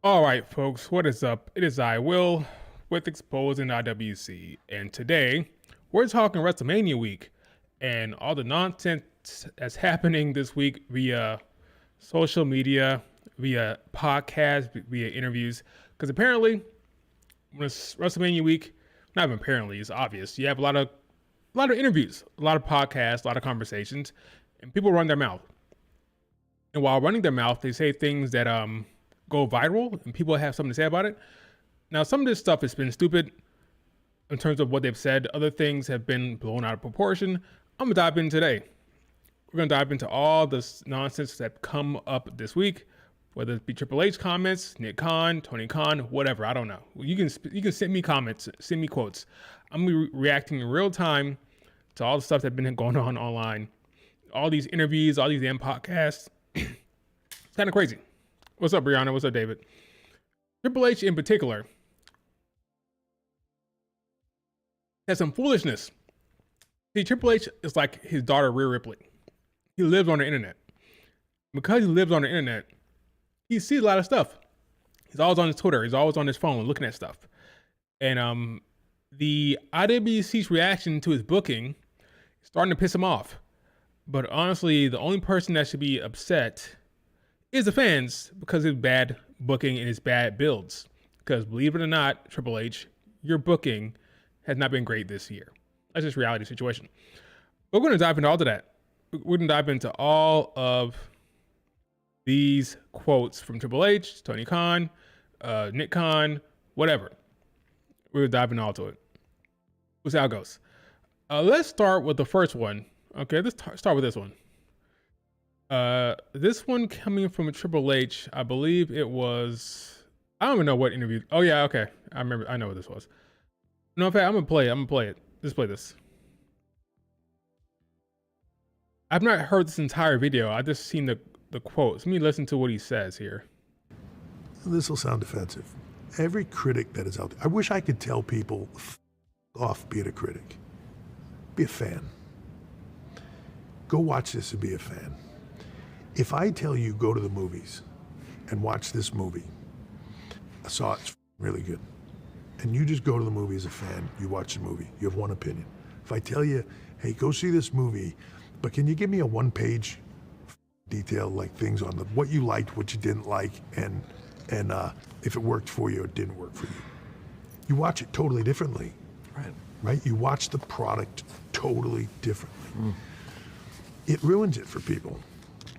All right, folks, what is up? It is I, Will, with Exposing IWC, and today we're talking WrestleMania week and all the nonsense that's happening this week via social media, via podcasts, via interviews. Because apparently, when it's WrestleMania week, not even apparently, it's obvious. You have a lot of interviews, a lot of podcasts, a lot of conversations, and people run their mouth. And while running their mouth, they say things that go viral and people have something to say about it. Now, some of this stuff has been stupid in terms of what they've said. Other things have been blown out of proportion. I'm gonna dive in today. We're gonna dive into all this nonsense that come up this week, whether it be Triple H comments, Nick Khan, Tony Khan, whatever. I don't know. You can send me comments, send me quotes. I'm gonna be reacting in real time to all the stuff that's been going on online, all these interviews, all these damn podcasts. It's kind of crazy. What's up, Brianna? What's up, David? Triple H in particular has some foolishness. See, Triple H is like his daughter, Rhea Ripley. He lives on the internet. Because he lives on the internet, he sees a lot of stuff. He's always on his Twitter. He's always on his phone looking at stuff. And the IWC's reaction to his booking is starting to piss him off. But honestly, the only person that should be upset is the fans because of bad booking and his bad builds. Because believe it or not, Triple H, your booking has not been great this year. That's just reality situation. We're going to dive into all of that. We're going to dive into all of these quotes from Triple H, Tony Khan, Nick Khan, whatever. We're going to dive into all to it. We'll see how it goes. Let's start with the first one. Okay, let's start with this one. This one coming from Triple H, I believe it was. I don't even know what interview. Oh yeah, okay. I remember. I know what this was. No, in fact, I'm gonna play it. Let's play this. I've not heard this entire video. I just seen the quotes. Let me listen to what he says here. This will sound offensive. Every critic that is out there, I wish I could tell people, off being a critic. Be a fan. Go watch this and be a fan. If I tell you go to the movies and watch this movie, I saw it's really good, and you just go to the movie as a fan, you watch the movie, you have one opinion. If I tell you, hey, go see this movie, but can you give me a one-page detail, like things on what you liked, what you didn't like, and if it worked for you or didn't work for you. You watch it totally differently. Right? You watch the product totally differently. It ruins it for people.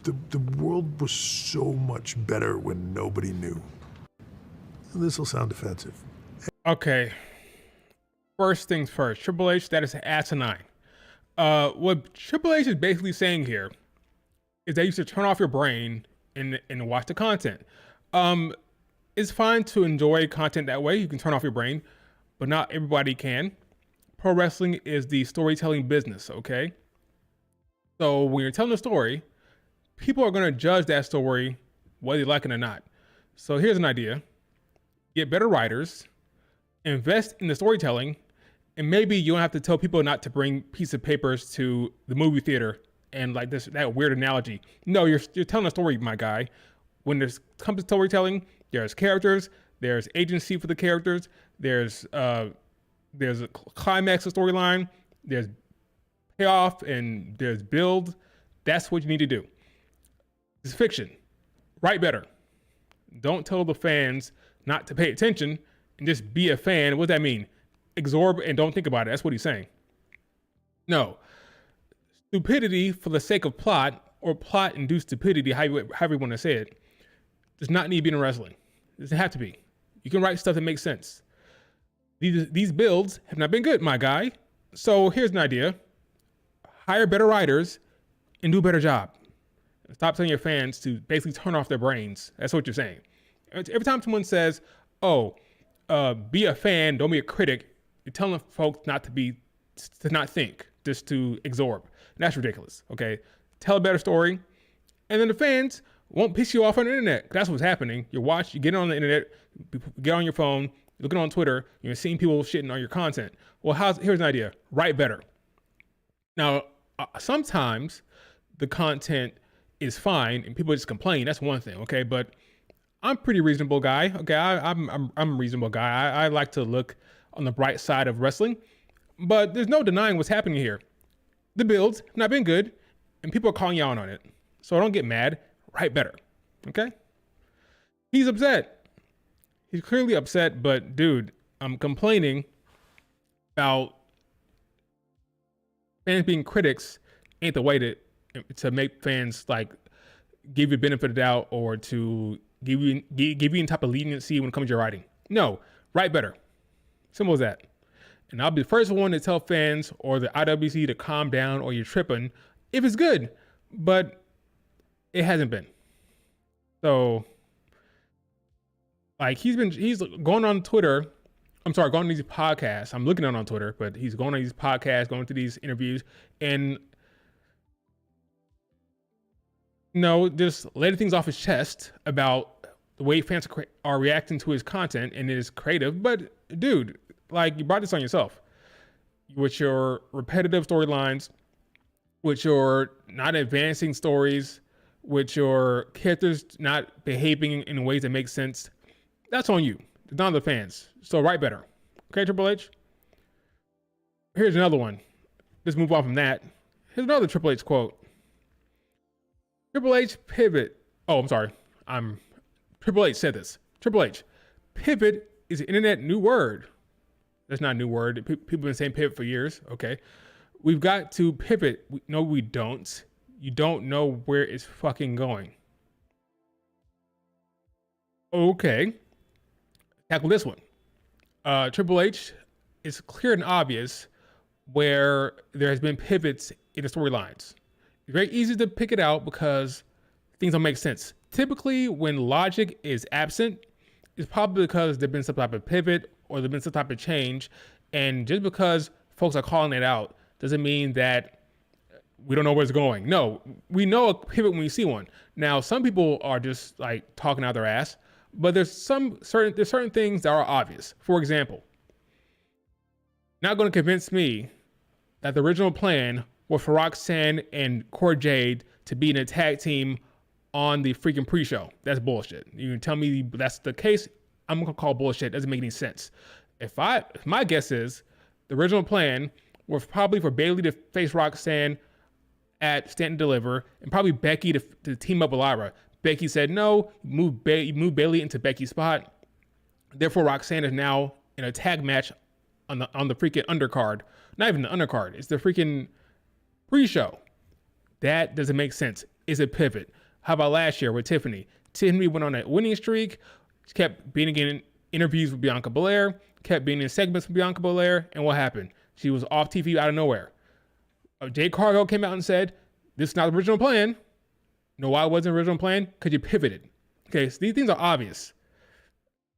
The world was so much better when nobody knew. This will sound offensive. Okay. First things first. Triple H, that is asinine. What Triple H is basically saying here is that you should turn off your brain and watch the content. It's fine to enjoy content that way. You can turn off your brain, but not everybody can. Pro wrestling is the storytelling business, okay? So when you're telling a story, people are going to judge that story whether they like it or not. So here's an idea. Get better writers, invest in the storytelling, and maybe you don't have to tell people not to bring piece of papers to the movie theater and like that weird analogy. No, you're telling a story, my guy. When it comes to storytelling, there's characters, there's agency for the characters, there's a climax of storyline, there's payoff, and there's build. That's what you need to do. It's fiction. Write better. Don't tell the fans not to pay attention and just be a fan. What does that mean? Absorb and don't think about it. That's what he's saying. No. Stupidity for the sake of plot or plot-induced stupidity, however you want to say it, does not need to be in wrestling. It doesn't have to be. You can write stuff that makes sense. These builds have not been good, my guy. So here's an idea. Hire better writers and do a better job. Stop telling your fans to basically turn off their brains. That's what you're saying. Every time someone says, oh, be a fan, don't be a critic, you're telling folks to not think, just to absorb. And that's ridiculous, okay? Tell a better story, and then the fans won't piss you off on the internet. That's what's happening. You get on the internet, get on your phone, looking on Twitter, you're seeing people shitting on your content. Well, here's an idea. Write better. Now, sometimes the content is fine and people just complain. That's one thing, okay? But I'm a pretty reasonable guy. Okay, I'm a reasonable guy. I like to look on the bright side of wrestling, but there's no denying what's happening here. The builds have not been good, and people are calling you out on it. So don't get mad. Write better. Okay? He's upset. He's clearly upset, but dude, I'm complaining about fans being critics ain't the way to make fans like give you benefit of the doubt or to give you any type of leniency when it comes to your writing. No, write better. Simple as that. And I'll be the first one to tell fans or the IWC to calm down or you're tripping if it's good, but it hasn't been. So, like he's going on Twitter. I'm sorry, going on these podcasts. I'm looking at it on Twitter, but he's going on these podcasts, going to these interviews, and just letting things off his chest about the way fans are reacting to his content and it is creative. But dude, like you brought this on yourself with your repetitive storylines, with your not advancing stories, with your characters not behaving in ways that make sense. That's on you. It's not on the fans. So write better. Okay, Triple H? Here's another one. Let's move on from that. Here's another Triple H quote. Triple H pivot. Oh, I'm sorry. Triple H said this. Triple H, pivot is an internet new word. That's not a new word. People have been saying pivot for years. Okay. We've got to pivot. No, we don't. You don't know where it's fucking going. Okay. Tackle this one. Triple H, it's clear and obvious where there has been pivots in the storylines. It's very easy to pick it out because things don't make sense. Typically, when logic is absent, it's probably because there's been some type of pivot or there's been some type of change. And just because folks are calling it out doesn't mean that we don't know where it's going. No, we know a pivot when we see one. Now, some people are just like talking out their ass, but there's certain things that are obvious. For example, not going to convince me that the original plan was for Roxanne and Cora Jade to be in a tag team on the freaking pre-show. That's bullshit. You can tell me that's the case, I'm gonna call bullshit. It doesn't make any sense. If my guess is the original plan was probably for Bayley to face Roxanne at Stand and Deliver, and probably Becky to team up with Lyra. Becky said no, move Bayley into Becky's spot. Therefore, Roxanne is now in a tag match on the freaking undercard. Not even the undercard. It's the freaking pre-show. That doesn't make sense. It's a pivot. How about last year with Tiffany? Tiffany went on a winning streak. She kept being in interviews with Bianca Belair, kept being in segments with Bianca Belair, and what happened? She was off TV out of nowhere. Jade Cargill came out and said, this is not the original plan. No, why it wasn't the original plan? Because you pivoted. Okay, so these things are obvious.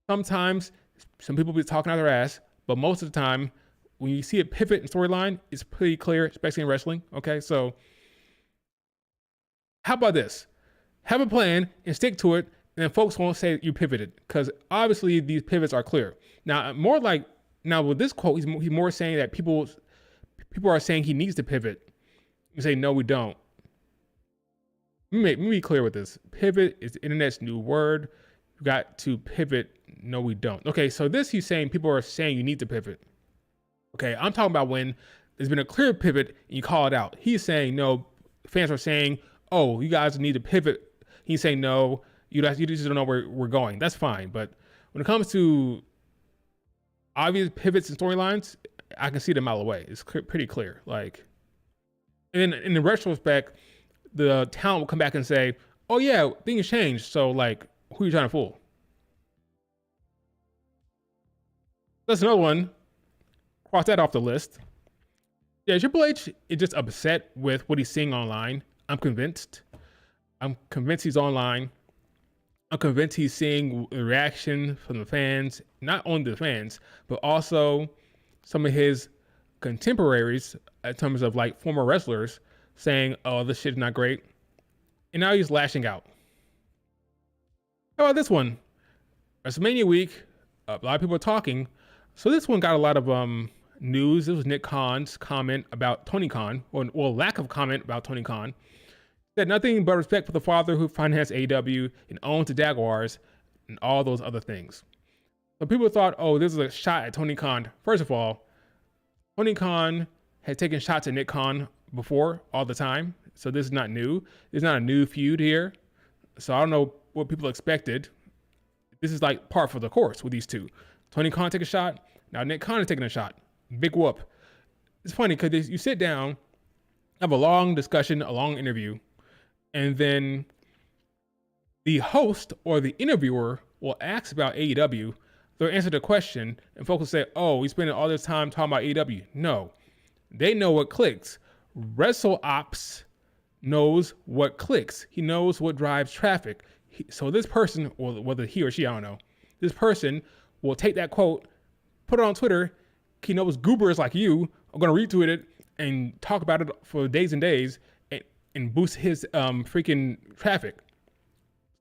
Sometimes some people be talking out their ass, but most of the time, when you see a pivot in storyline, it's pretty clear, especially in wrestling. Okay, so how about this? Have a plan and stick to it, and then folks won't say you pivoted, because obviously these pivots are clear. Now, with this quote, he's more saying that people are saying he needs to pivot. You say, no, we don't. Let me be clear with this. Pivot is the internet's new word. You got to pivot. No, we don't. Okay, so he's saying people are saying you need to pivot. Okay, I'm talking about when there's been a clear pivot and you call it out. He's saying, no, fans are saying, oh, you guys need to pivot. He's saying, no, you just don't know where we're going. That's fine. But when it comes to obvious pivots and storylines, I can see them a mile away. It's pretty clear. Like, and in the retrospect, the talent will come back and say, oh yeah, things changed. So like, who are you trying to fool? That's another one. Cross that off the list. Yeah, Triple H is just upset with what he's seeing online. I'm convinced he's online. I'm convinced he's seeing the reaction from the fans, not only the fans, but also some of his contemporaries in terms of like former wrestlers saying, oh, this shit's not great. And now he's lashing out. How about this one? WrestleMania week, a lot of people are talking. So this one got a lot of news. It was Nick Khan's comment about Tony Khan, or lack of comment about Tony Khan. Said nothing but respect for the father who financed AEW and owns the Jaguars. and all those other things. So people thought, oh, this is a shot at Tony Khan. First of all, Tony Khan had taken shots at Nick Khan before all the time. So this is not new. There's not a new feud here. So I don't know what people expected. This is like par for the course with these two. Tony Khan take a shot. Now Nick Khan is taking a shot. Big whoop. It's funny because you sit down, have a long discussion, a long interview, and then the host or the interviewer will ask about AEW. They'll answer the question, and folks will say, oh, we spending all this time talking about AEW. No, they know what clicks. WrestleOps knows what clicks. He knows what drives traffic. So this person, or whether he or she, I don't know, this person will take that quote, put it on Twitter. He knows goobers like you are going to retweet it and talk about it for days and days and boost his freaking traffic.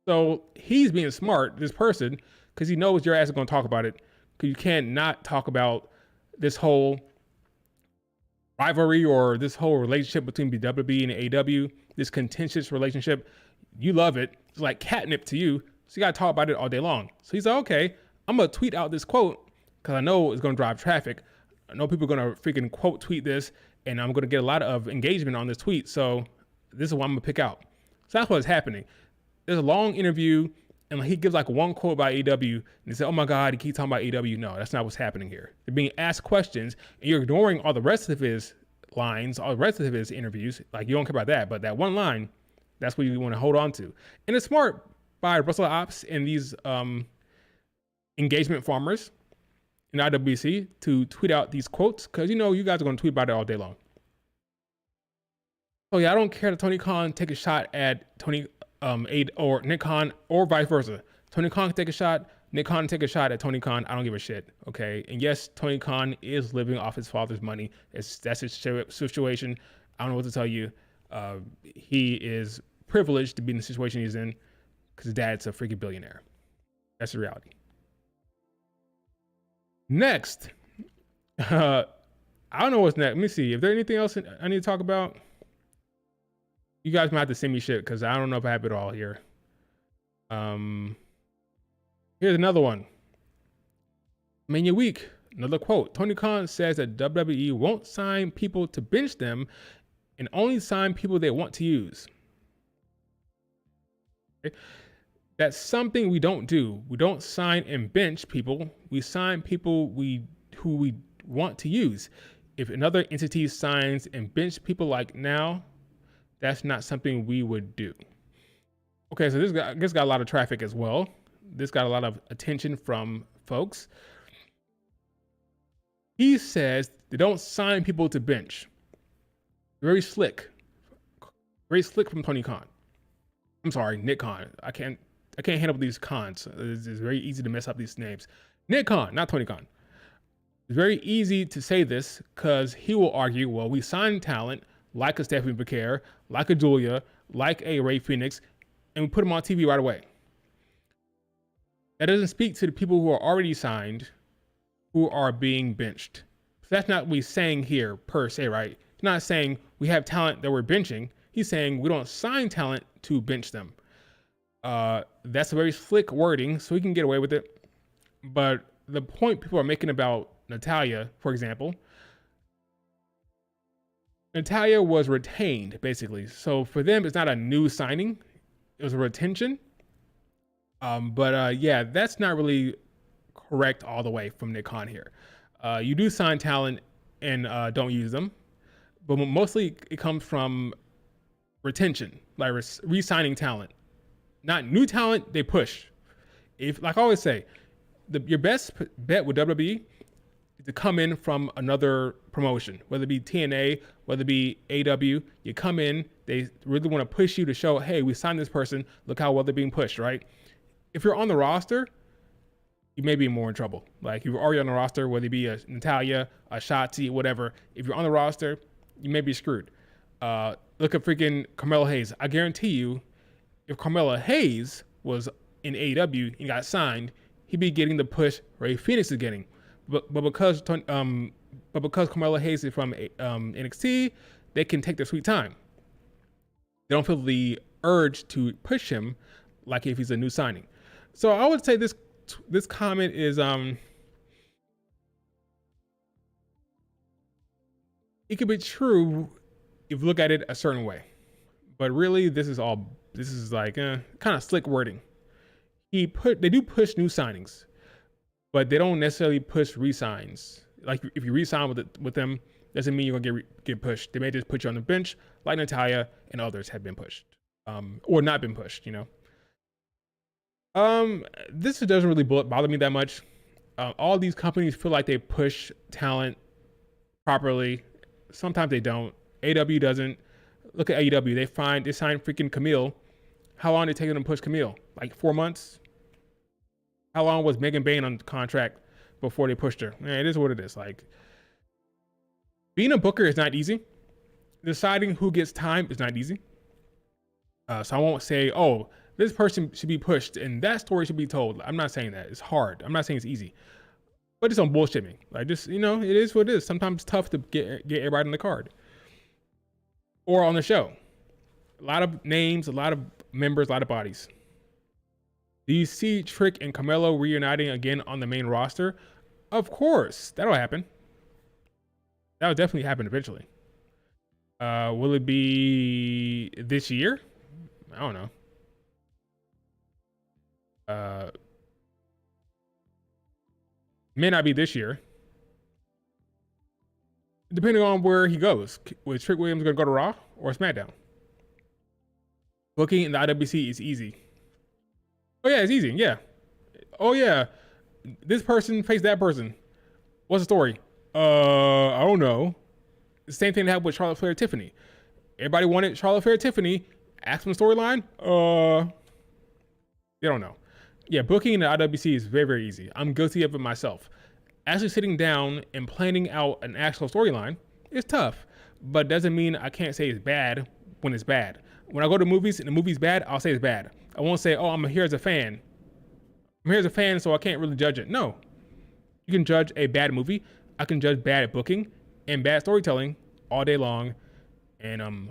So he's being smart, this person, because he knows your ass is going to talk about it. Because you can't not talk about this whole rivalry or this whole relationship between WWE and AEW, this contentious relationship. You love it. It's like catnip to you. So you got to talk about it all day long. So he's like, okay, I'm going to tweet out this quote because I know it's going to drive traffic. I know people are going to freaking quote tweet this, and I'm going to get a lot of engagement on this tweet. So this is what I'm going to pick out. So that's what's happening. There's a long interview, and he gives like one quote about AEW, and he said, oh my God, he keeps talking about AEW. No, that's not what's happening here. They're being asked questions, and you're ignoring all the rest of his lines, all the rest of his interviews. Like, you don't care about that, but that one line, that's what you want to hold on to. And it's smart by WrestleOps and these engagement farmers in IWC to tweet out these quotes, because you know you guys are going to tweet about it all day long. So yeah, I don't care that Tony Khan take a shot at Tony or Nick Khan, or vice versa. Tony Khan can take a shot, Nick Khan can take a shot at Tony Khan. I don't give a shit, okay? And yes, Tony Khan is living off his father's money. That's his situation. I don't know what to tell you. He is privileged to be in the situation he's in because his dad's a freaking billionaire. That's the reality. Next, I don't know what's next. Let me see. Is there anything else I need to talk about? You guys might have to send me shit because I don't know if I have it all here. Here's another one. Mania week. Another quote. Tony Khan says that WWE won't sign people to bench them and only sign people they want to use. Okay. That's something we don't do. We don't sign and bench people. We sign people who we want to use. If another entity signs and bench people like now, that's not something we would do. Okay, so this got a lot of traffic as well. This got a lot of attention from folks. He says they don't sign people to bench. Very slick from Tony Khan. I'm sorry, Nick Khan. I can't handle these cons. It's very easy to mess up these names. Nick Khan, not Tony Khan. It's very easy to say this because he will argue, well, we sign talent like a Stephanie McCare, like a Julia, like a Ray Phoenix, and we put them on TV right away. That doesn't speak to the people who are already signed, who are being benched. So that's not what he's saying here per se, right? He's not saying we have talent that we're benching. He's saying we don't sign talent to bench them. That's a very slick wording, so he can get away with it. But the point people are making about Natalya, for example, Natalya was retained, basically. So for them, it's not a new signing. It was a retention. Yeah, that's not really correct all the way from Nick Khan here. You do sign talent and don't use them. But mostly it comes from retention, like re-signing talent. Not new talent, they push. If, like I always say, your best bet with WWE to come in from another promotion, whether it be TNA, whether it be AW, you come in, they really want to push you to show, hey, we signed this person, look how well they're being pushed, right? If you're on the roster, you may be more in trouble. Like, you're already on the roster, whether it be a Natalya, a Shotzi, whatever. If you're on the roster, you may be screwed. Look at freaking Carmelo Hayes. I guarantee you, if Carmelo Hayes was in AEW and got signed, he'd be getting the push Ray Phoenix is getting. But because Carmelo Hayes is from NXT, they can take their sweet time. They don't feel the urge to push him like if he's a new signing. So I would say this comment is it could be true if you look at it a certain way, but really this is like kind of slick wording. They do push new signings, but they don't necessarily push re-signs. Like if you re-sign with them, doesn't mean you're gonna get pushed. They may just put you on the bench, like Natalia and others have been pushed, or not been pushed. This doesn't really bother me that much. All these companies feel like they push talent properly. Sometimes they don't. AW doesn't. Look at AEW. They signed freaking Camille. How long did it take them to push Camille? Like 4 months? How long was Megan Bayne on contract before they pushed her? It is what it is. Like, being a booker is not easy. Deciding who gets time is not easy. So I won't say, oh, this person should be pushed and that story should be told. I'm not saying that. It's hard. I'm not saying it's easy. But it's on bullshit me. Like, just, it is what it is. Sometimes it's tough to get everybody on the card. Or on the show. A lot of names, a lot of members, a lot of bodies. Do you see Trick and Carmelo reuniting again on the main roster? Of course. That'll happen. That'll definitely happen eventually. Will it be this year? I don't know. May not be this year. Depending on where he goes. Was Trick Williams going to go to Raw or SmackDown? Booking in the IWC is easy. Oh yeah, it's easy. Yeah. Oh yeah. This person faced that person. What's the story? I don't know. The same thing that happened with Charlotte Flair and Tiffany. Everybody wanted Charlotte Flair and Tiffany. Ask them the storyline. They don't know. Yeah, booking in the IWC is very, very easy. I'm guilty of it myself. Actually sitting down and planning out an actual storyline is tough, but doesn't mean I can't say it's bad when it's bad. When I go to movies and the movie's bad, I'll say it's bad. I won't say, oh, I'm here as a fan. I'm here as a fan, so I can't really judge it. No. You can judge a bad movie. I can judge bad booking and bad storytelling all day long. And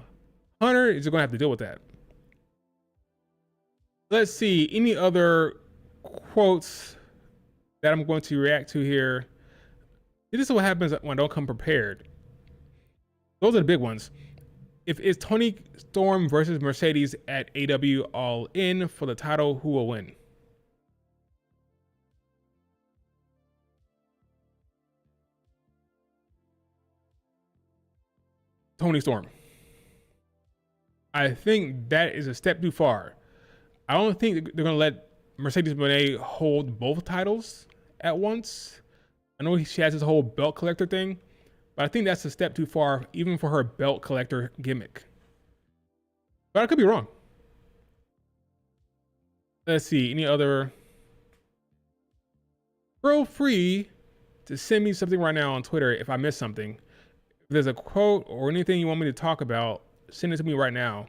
Hunter is going to have to deal with that. Let's see. Any other quotes that I'm going to react to here? This is what happens when I don't come prepared. Those are the big ones. If it's Toni Storm versus Mercedes at AW All In for the title, who will win? Toni Storm. I think that is a step too far. I don't think they're going to let Mercedes Moné hold both titles at once. I know she has this whole belt collector thing, but I think that's a step too far, even for her belt collector gimmick. But I could be wrong. Let's see, any other? Feel free to send me something right now on Twitter if I missed something. If there's a quote or anything you want me to talk about, send it to me right now,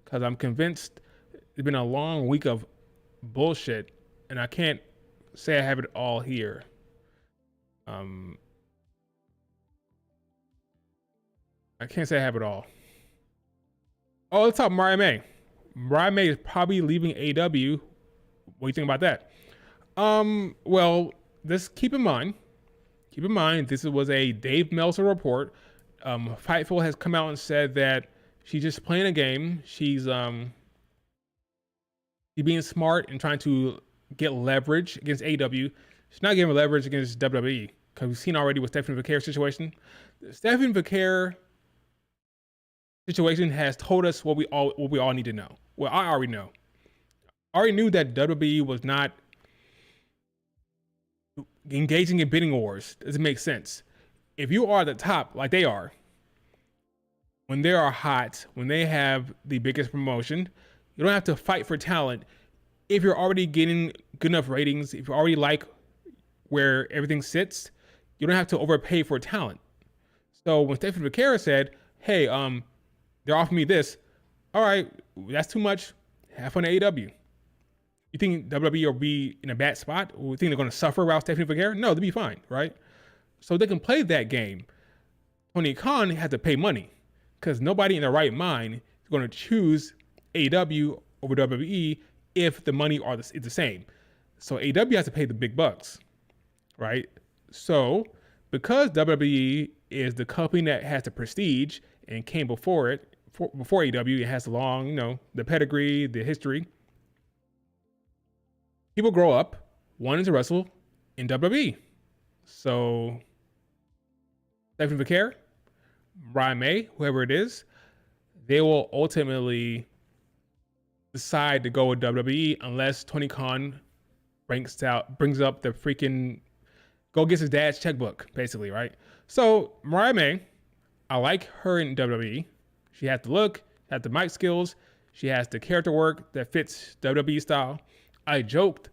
because I'm convinced it's been a long week of bullshit, and I can't say I have it all here. I can't say I have it all. Oh, let's talk Mariah May. Mariah May is probably leaving AW. What do you think about that? Well, just keep in mind, this was a Dave Meltzer report. Fightful has come out and said that she's just playing a game. She's being smart and trying to get leverage against AW. She's not getting leverage against WWE, because we've seen already with Stephanie Vaquer's situation. The Stephanie Vaquer situation has told us what we all need to know. Well, I already know. I already knew that WWE was not engaging in bidding wars. Doesn't make sense. If you are at the top, like they are, when they are hot, when they have the biggest promotion, you don't have to fight for talent. If you're already getting good enough ratings, if you already like where everything sits, you don't have to overpay for talent. So when Stephanie Vaquer said, hey, they're offering me this, all right, that's too much, have fun at AEW. You think WWE will be in a bad spot? Or you think they're going to suffer around Stephanie Vaquer? No, they'll be fine, right? So they can play that game. Tony Khan had to pay money, because nobody in their right mind is going to choose AEW over WWE if the money is the same. So AEW has to pay the big bucks, right? So because WWE is the company that has the prestige and came before it, before AEW, it has the long, the pedigree, the history. People grow up wanting to wrestle in WWE. So Stephanie McCare, Mariah May, whoever it is, they will ultimately decide to go with WWE unless Tony Khan brings up the freaking go gets his dad's checkbook, basically, right? So Mariah May, I like her in WWE. She has the look, has the mic skills, she has the character work that fits WWE style. I joked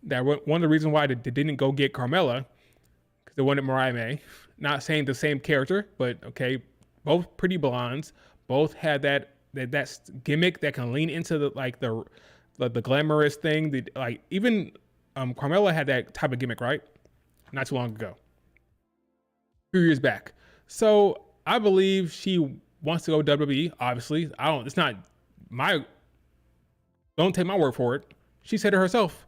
that one of the reasons why they didn't go get Carmella, because they wanted Mariah May. Not saying the same character, but okay, both pretty blondes, both had that gimmick that can lean into the glamorous thing. Even Carmella had that type of gimmick, right? Not too long ago, a few years back. So I believe she wants to go WWE. Obviously, it's not don't take my word for it. She said it herself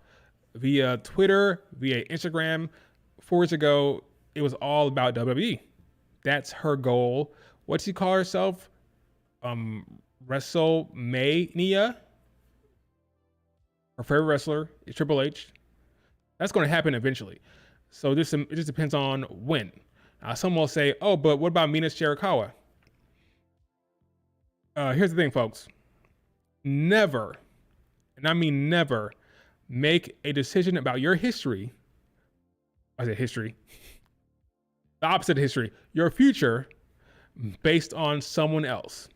via Twitter, via Instagram. 4 years ago, it was all about WWE. That's her goal. What's she call herself? WrestleMania. Her favorite wrestler is Triple H. That's going to happen eventually. So it just depends on when. Some will say, oh, but what about Mina Shirakawa? Here's the thing, folks. Never, and I mean never, make a decision about your history. I said history. The opposite of history. Your future based on someone else.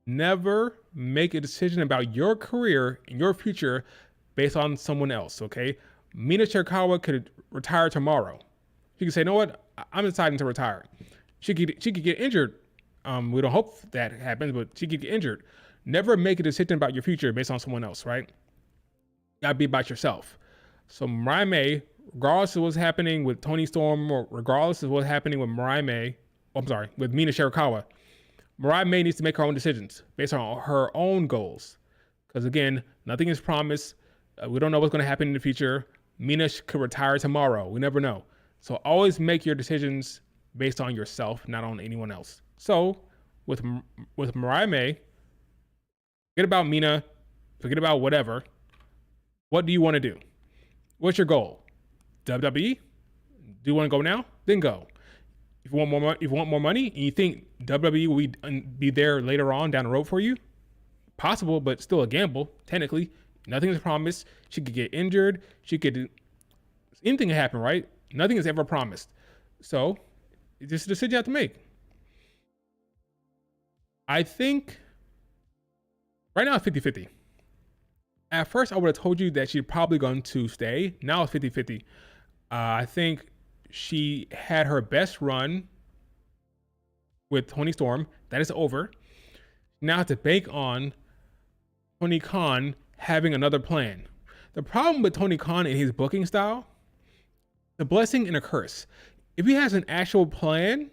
Never make a decision about your career and your future based on someone else, okay? Mina Shirakawa could retire tomorrow. She could say, you know what? I'm deciding to retire. She could get injured. We don't hope that happens, but she could get injured. Never make a decision about your future based on someone else, right? You gotta be about yourself. So Mariah May, regardless of what's happening with Toni Storm, or regardless of what's happening with with Mina Shirakawa, Mariah May needs to make her own decisions based on her own goals. Because again, nothing is promised. We don't know what's going to happen in the future. Mina could retire tomorrow. We never know. So always make your decisions based on yourself, not on anyone else. So with Mariah May, forget about Mina, forget about whatever. What do you want to do? What's your goal? WWE? Do you want to go now? Then go. If you want more money, and you think WWE will be there later on down the road for you, possible, but still a gamble. Technically, nothing is promised. She could get injured. Anything can happen, right? Nothing is ever promised. So it's just a decision you have to make. I think right now it's 50-50. At first, I would have told you that she's probably going to stay. Now it's 50-50. I think she had her best run with Toni Storm. That is over. Now I have to bank on Tony Khan having another plan. The problem with Tony Khan and his booking style, the blessing and a curse. If he has an actual plan,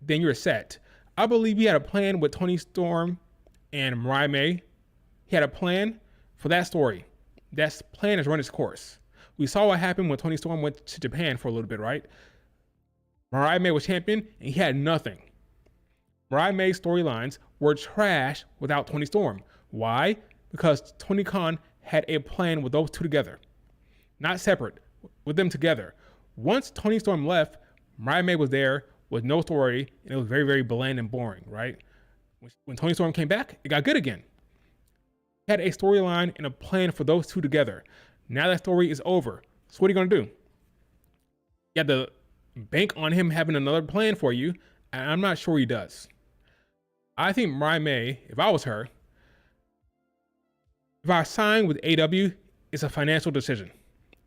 then you're set. I believe he had a plan with Toni Storm and Mariah May. He had a plan for that story. That plan has run its course. We saw what happened when Toni Storm went to Japan for a little bit, right? Mariah May was champion and he had nothing. Mariah May's storylines were trash without Toni Storm. Why? Because Tony Khan had a plan with those two together. Not separate, with them together. Once Toni Storm left, Mariah May was there with no story, and it was very, very bland and boring, right? When Toni Storm came back, it got good again. Had a storyline and a plan for those two together. Now that story is over. So what are you going to do? You have to bank on him having another plan for you, and I'm not sure he does. I think Mariah May, if I was her, if I signed with AEW, it's a financial decision,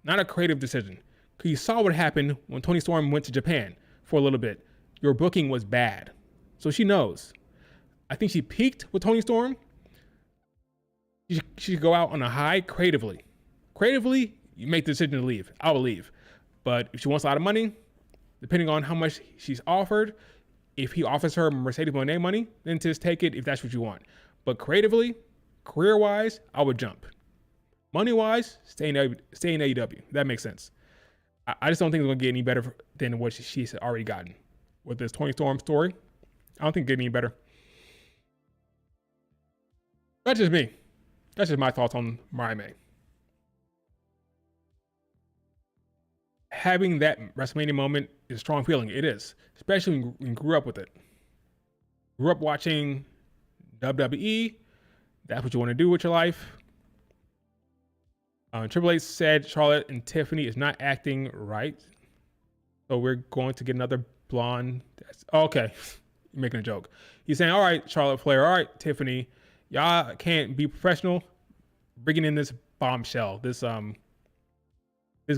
not a creative decision. Because you saw what happened when Toni Storm went to Japan for a little bit. Your booking was bad. So she knows. I think she peaked with Toni Storm. She should go out on a high creatively. Creatively, you make the decision to leave. I will leave. But if she wants a lot of money, depending on how much she's offered, if he offers her Mercedes Moné money, then just take it if that's what you want. But creatively, career-wise, I would jump. Money wise, stay in AEW. That makes sense. I just don't think it's gonna get any better than what she's already gotten with this Tony Storm story. I don't think it get any better. That's just me. That's just my thoughts on Mariah May. Having that WrestleMania moment is a strong feeling. It is, especially when you grew up with it. Grew up watching WWE. That's what you want to do with your life. Triple H said Charlotte and Tiffany is not acting right, so we're going to get another blonde. Okay, you're making a joke. He's saying, all right, Charlotte Flair, all right, Tiffany, y'all can't be professional, bringing in this bombshell, this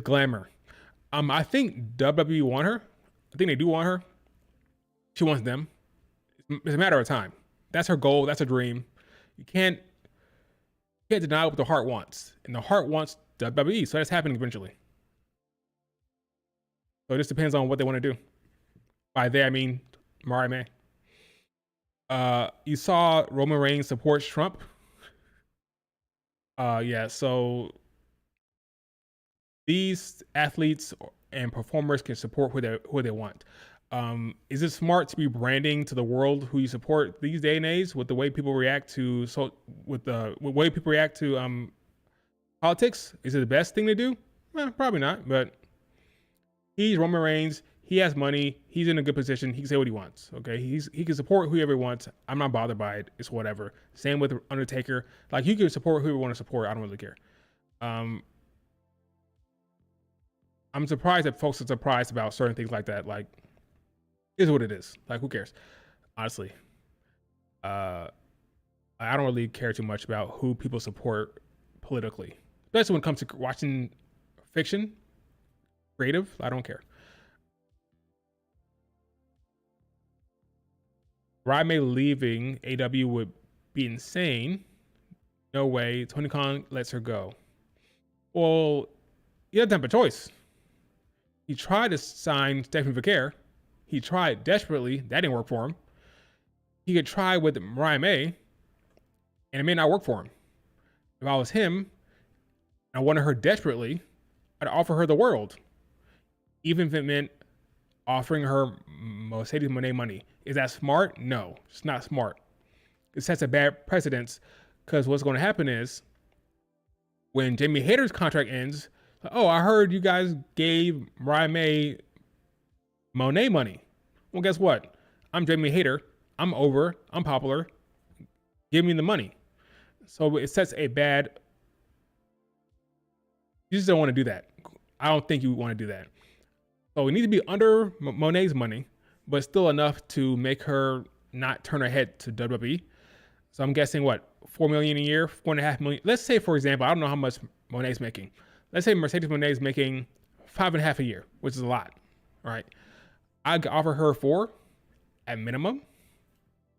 glamour. I think WWE want her. I think they do want her. She wants them. It's a matter of time. That's her goal. That's her dream. You can't deny what the heart wants, and the heart wants WWE. So that's happening eventually. So it just depends on what they want to do. By they, I mean Mariah May. You saw Roman Reigns supports Trump. Yeah. So these athletes and performers can support who they want. Is it smart to be branding to the world who you support these day and age with the way people react to politics? Is it the best thing to do? Probably not, but he's Roman Reigns. He has money. He's in a good position. He can say what he wants. Okay, he can support whoever he wants. I'm not bothered by it. It's whatever. Same with Undertaker. Like, you can support whoever you want to support. I don't really care. I'm surprised that folks are surprised about certain things like that. Like, is what it is. Like, who cares? Honestly, I don't really care too much about who people support politically, especially when it comes to watching fiction, creative. I don't care. Mariah May leaving AW would be insane. No way. Tony Khan lets her go. Well, he doesn't have a choice. He tried to sign Stephanie McCare. He tried desperately. That didn't work for him. He could try with Mariah May, and it may not work for him. If I was him, and I wanted her desperately, I'd offer her the world. Even if it meant offering her Mercedes Moné money. Is that smart? No, it's not smart. It sets a bad precedence, because what's going to happen is when Jamie Hayter's contract ends, oh, I heard you guys gave Mariah May Monet money. Well, guess what? I'm Jamie Hayter. I'm over. I'm popular. Give me the money. So it sets a bad. You just don't want to do that. I don't think you want to do that. So it needs to be under Monet's money, but still enough to make her not turn her head to WWE. So I'm guessing what, $4 million a year, $4.5 million. Let's say, for example, I don't know how much Monet's making. Let's say Mercedes Moné is making $5.5 a year, which is a lot. All right. I'd offer her $4 at minimum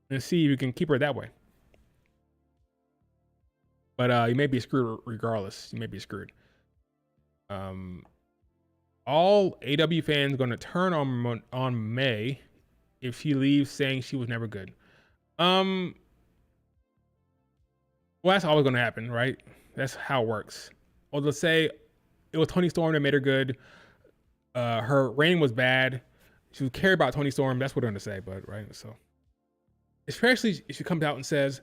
and see if you can keep her that way. But you may be screwed regardless. You may be screwed. All AW fans going to turn on May if she leaves, saying she was never good. Well, that's always going to happen, right? That's how it works. Or let's say it was Toni Storm that made her good. Her reign was bad. She would care about Toni Storm. That's what they're going to say, but right. So, especially if she comes out and says,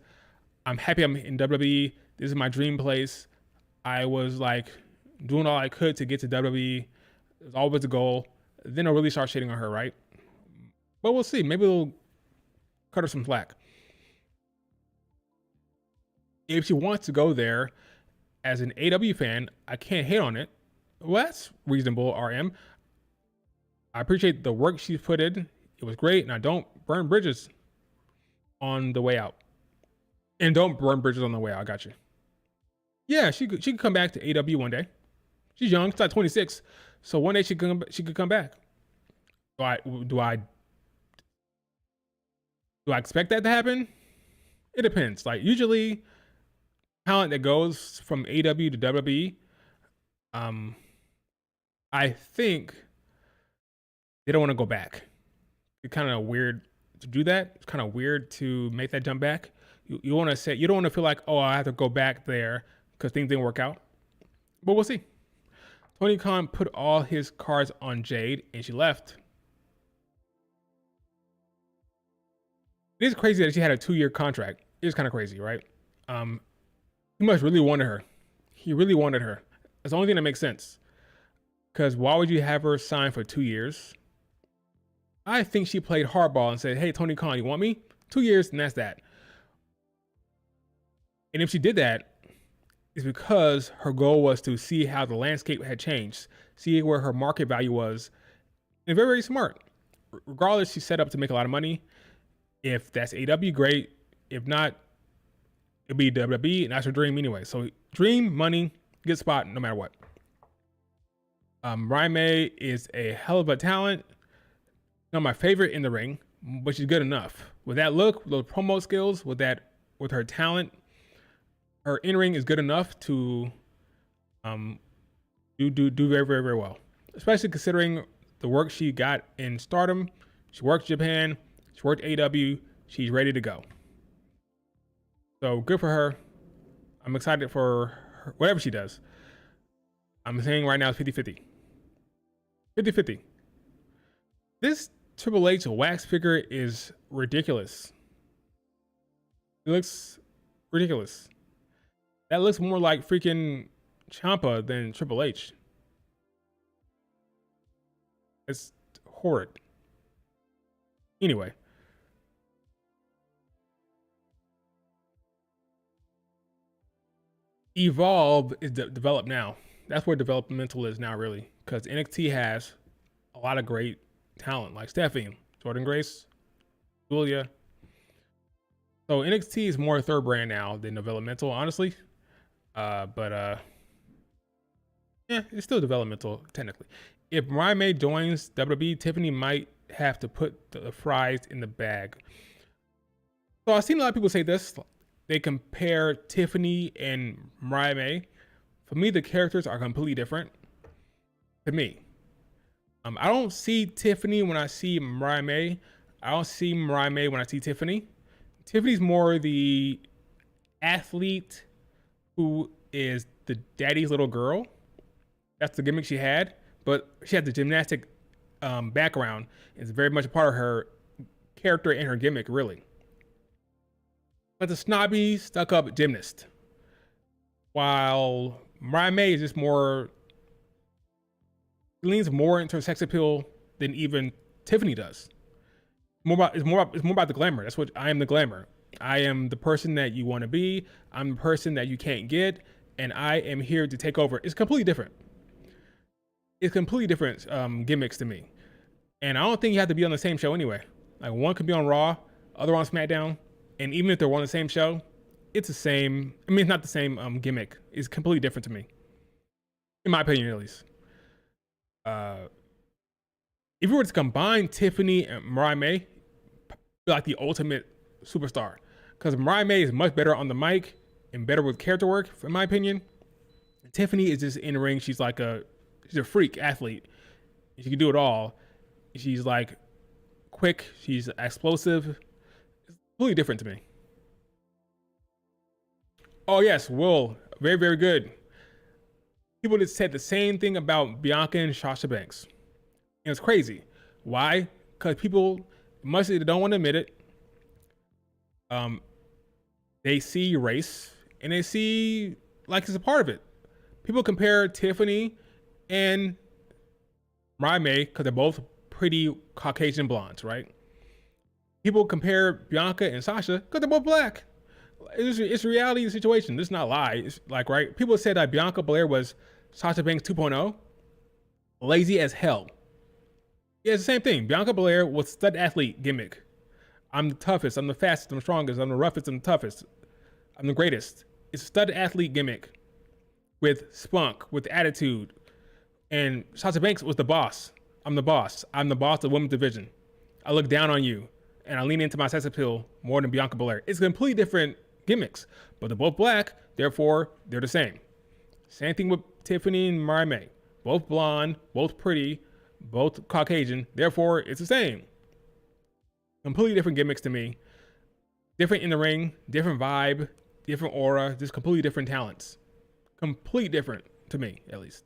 "I'm happy I'm in WWE. This is my dream place. I was like doing all I could to get to WWE. It was always a goal." Then they'll really start shitting on her, right? But we'll see. Maybe they'll cut her some slack. If she wants to go there as an AW fan, I can't hate on it. Well, that's reasonable, RM. I appreciate the work she's put in. It was great, and I don't burn bridges on the way out. And don't burn bridges on the way out. I got you. Yeah, she could come back to AW one day. She's young. She's like 26. So one day she could come back. Do I expect that to happen? It depends. Like, usually talent that goes from AW to WWE, I think they don't want to go back. It's kind of weird to do that. It's kind of weird to make that jump back. You want to say, you don't want to feel like, oh, I have to go back there because things didn't work out. But we'll see. Tony Khan put all his cards on Jade, and she left. It is crazy that she had a 2-year contract. It is kind of crazy, right? He must really wanted her. He really wanted her. That's the only thing that makes sense. Because why would you have her sign for 2 years? I think she played hardball and said, hey, Tony Khan, you want me? 2 years, and that's that. And if she did that, it's because her goal was to see how the landscape had changed, see where her market value was. And very, very smart. Regardless, she's set up to make a lot of money. If that's AW, great. If not, it'll be WWE, and that's her dream anyway. So dream, money, good spot, no matter what. Mariah May is a hell of a talent. Not my favorite in the ring, but she's good enough. With that look, with those promo skills, with her talent, her in-ring is good enough to do very, very, very well. Especially considering the work she got in Stardom. She worked Japan, she worked AW, she's ready to go. So good for her. I'm excited for her, whatever she does. I'm saying right now it's 50-50. 50-50. This Triple H wax figure is ridiculous. It looks ridiculous. That looks more like freaking Ciampa than Triple H. It's horrid. Anyway. Evolve is developed now. That's where developmental is now, really. Because NXT has a lot of great talent, like Stephanie, Jordan Grace, Julia. So NXT is more third brand now than developmental, honestly. But yeah, it's still developmental, technically. If Mariah May joins WWE, Tiffany might have to put the fries in the bag. So I've seen a lot of people say this. They compare Tiffany and Mariah May. For me, the characters are completely different. To me, I don't see Tiffany when I see Mariah May. I don't see Mariah May when I see Tiffany. Tiffany's more the athlete who is the daddy's little girl. That's the gimmick she had. But she had the gymnastic background. It's very much a part of her character and her gimmick, really. But the snobby, stuck-up gymnast. While Mariah May is just more, leans more into sex appeal than even Tiffany does. It's more about the glamour. That's what I am, the glamour. I am the person that you want to be. I'm the person that you can't get, and I am here to take over. It's completely different. It's completely different gimmicks to me. And I don't think you have to be on the same show anyway. Like, one could be on Raw, other on SmackDown, and even if they're on the same show, it's the same. I mean, it's not the same gimmick. It's completely different to me, in my opinion, at least. If you were to combine Tiffany and Mariah May, like the ultimate superstar, because Mariah May is much better on the mic and better with character work, in my opinion. Tiffany is just in the ring. She's a freak athlete. She can do it all. She's like quick. She's explosive. It's completely different to me. Oh yes, Will, very, very good. People just said the same thing about Bianca and Sasha Banks. And it's crazy. Why? Because people, mostly they don't want to admit it. They see race and they see like it's a part of it. People compare Tiffany and Mariah May because they're both pretty Caucasian blondes, right? People compare Bianca and Sasha because they're both black. It's reality of the situation. This is not a lie. It's like, right? People said that Bianca Belair was Sasha Banks 2.0. Lazy as hell. Yeah, it's the same thing. Bianca Belair was stud athlete gimmick. I'm the toughest. I'm the fastest. I'm the strongest. I'm the roughest. I'm the toughest. I'm the greatest. It's a stud athlete gimmick with spunk, with attitude. And Sasha Banks was the boss. I'm the boss. I'm the boss of the women's division. I look down on you and I lean into my sex appeal more than Bianca Belair. It's completely different gimmicks, but they're both black, therefore they're the same. Same thing with Tiffany and Mariah May. Both blonde, both pretty, both Caucasian, therefore it's the same. Completely different gimmicks to me. Different in the ring, different vibe, different aura, just completely different talents. Completely different. to me at least.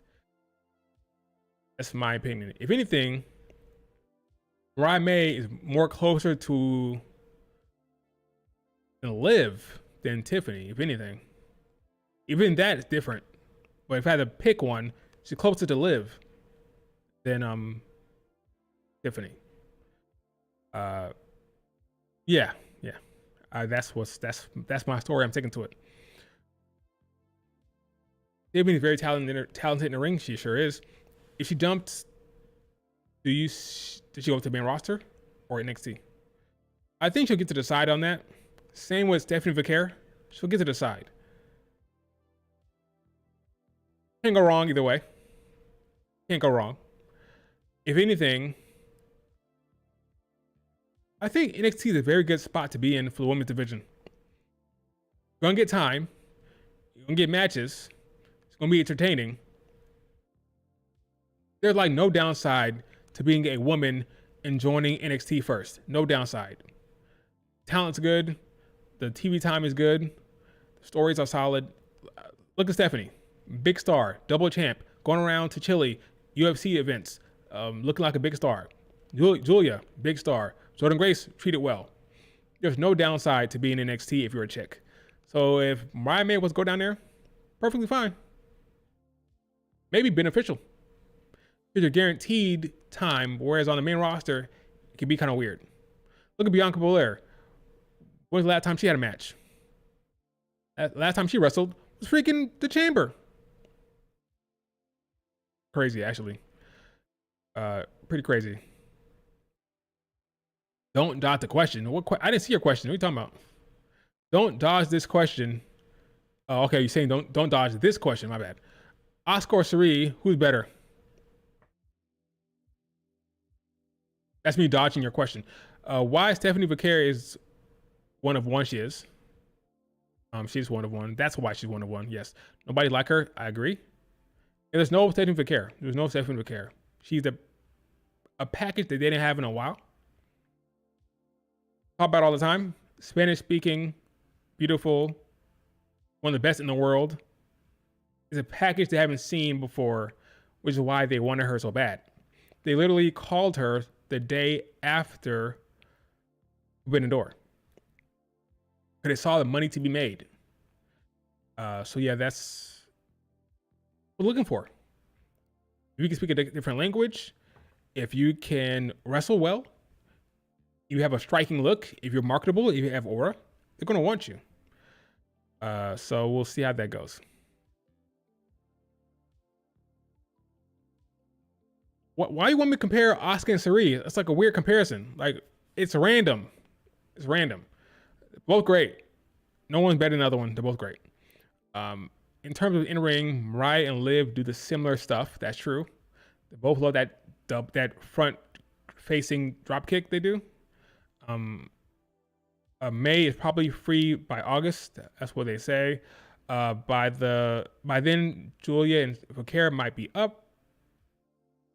That's my opinion. If anything, Mariah May is more closer to Liv than Tiffany, if anything. Even that is different. But if I had to pick one, she's closer to Liv than Tiffany. Yeah. That's my story. I'm taking to it. Tiffany's very talented in the ring. She sure is. If she dumped, did she go to the main roster or NXT? I think she'll get to decide on that. Same with Stephanie Vaquer. She'll get to decide. Can't go wrong either way. Can't go wrong. If anything, I think NXT is a very good spot to be in for the women's division. You're gonna get time. You're gonna get matches. It's gonna be entertaining. There's like no downside to being a woman and joining NXT first. No downside. Talent's good. The TV time is good. The stories are solid. Look at Stephanie. Big star. Double champ. Going around to Chile. UFC events. Looking like a big star. Julia. Big star. Jordan Grace. Treated well. There's no downside to being in NXT if you're a chick. So if Mariah May was to go down there, perfectly fine. Maybe beneficial. You're guaranteed time, whereas on the main roster, it can be kind of weird. Look at Bianca Belair. When was the last time she had a match? Last time she wrestled was freaking the Chamber. Crazy, actually. Pretty crazy. Don't dodge the question. I didn't see your question. What are you talking about? Don't dodge this question. Oh, okay, you're saying don't dodge this question. My bad. Oscar or Sari, who's better? That's me dodging your question. Why Stephanie Vaquer is one of one? She is. She's one of one. That's why she's one of one. Yes. Nobody like her. I agree. And there's no Stephanie Vaquer. There's no Stephanie Vaquer. She's a package that they didn't have in a while. Talk about all the time. Spanish speaking, beautiful, one of the best in the world. It's a package they haven't seen before, which is why they wanted her so bad. They literally called her the day after Forbidden Door, because they saw the money to be made. So yeah, that's what we're looking for. If you can speak a different language, if you can wrestle well, you have a striking look, if you're marketable, if you have aura, they're going to want you. So we'll see how that goes. Why you want me to compare Asuka and Sari? It's like a weird comparison. Like, it's random. It's random. Both great. No one's better than the other one. They're both great. In terms of in-ring, Mariah and Liv do the similar stuff. That's true. They both love that front-facing drop kick they do. May is probably free by August. That's what they say. By then, Julia and Vaquer might be up.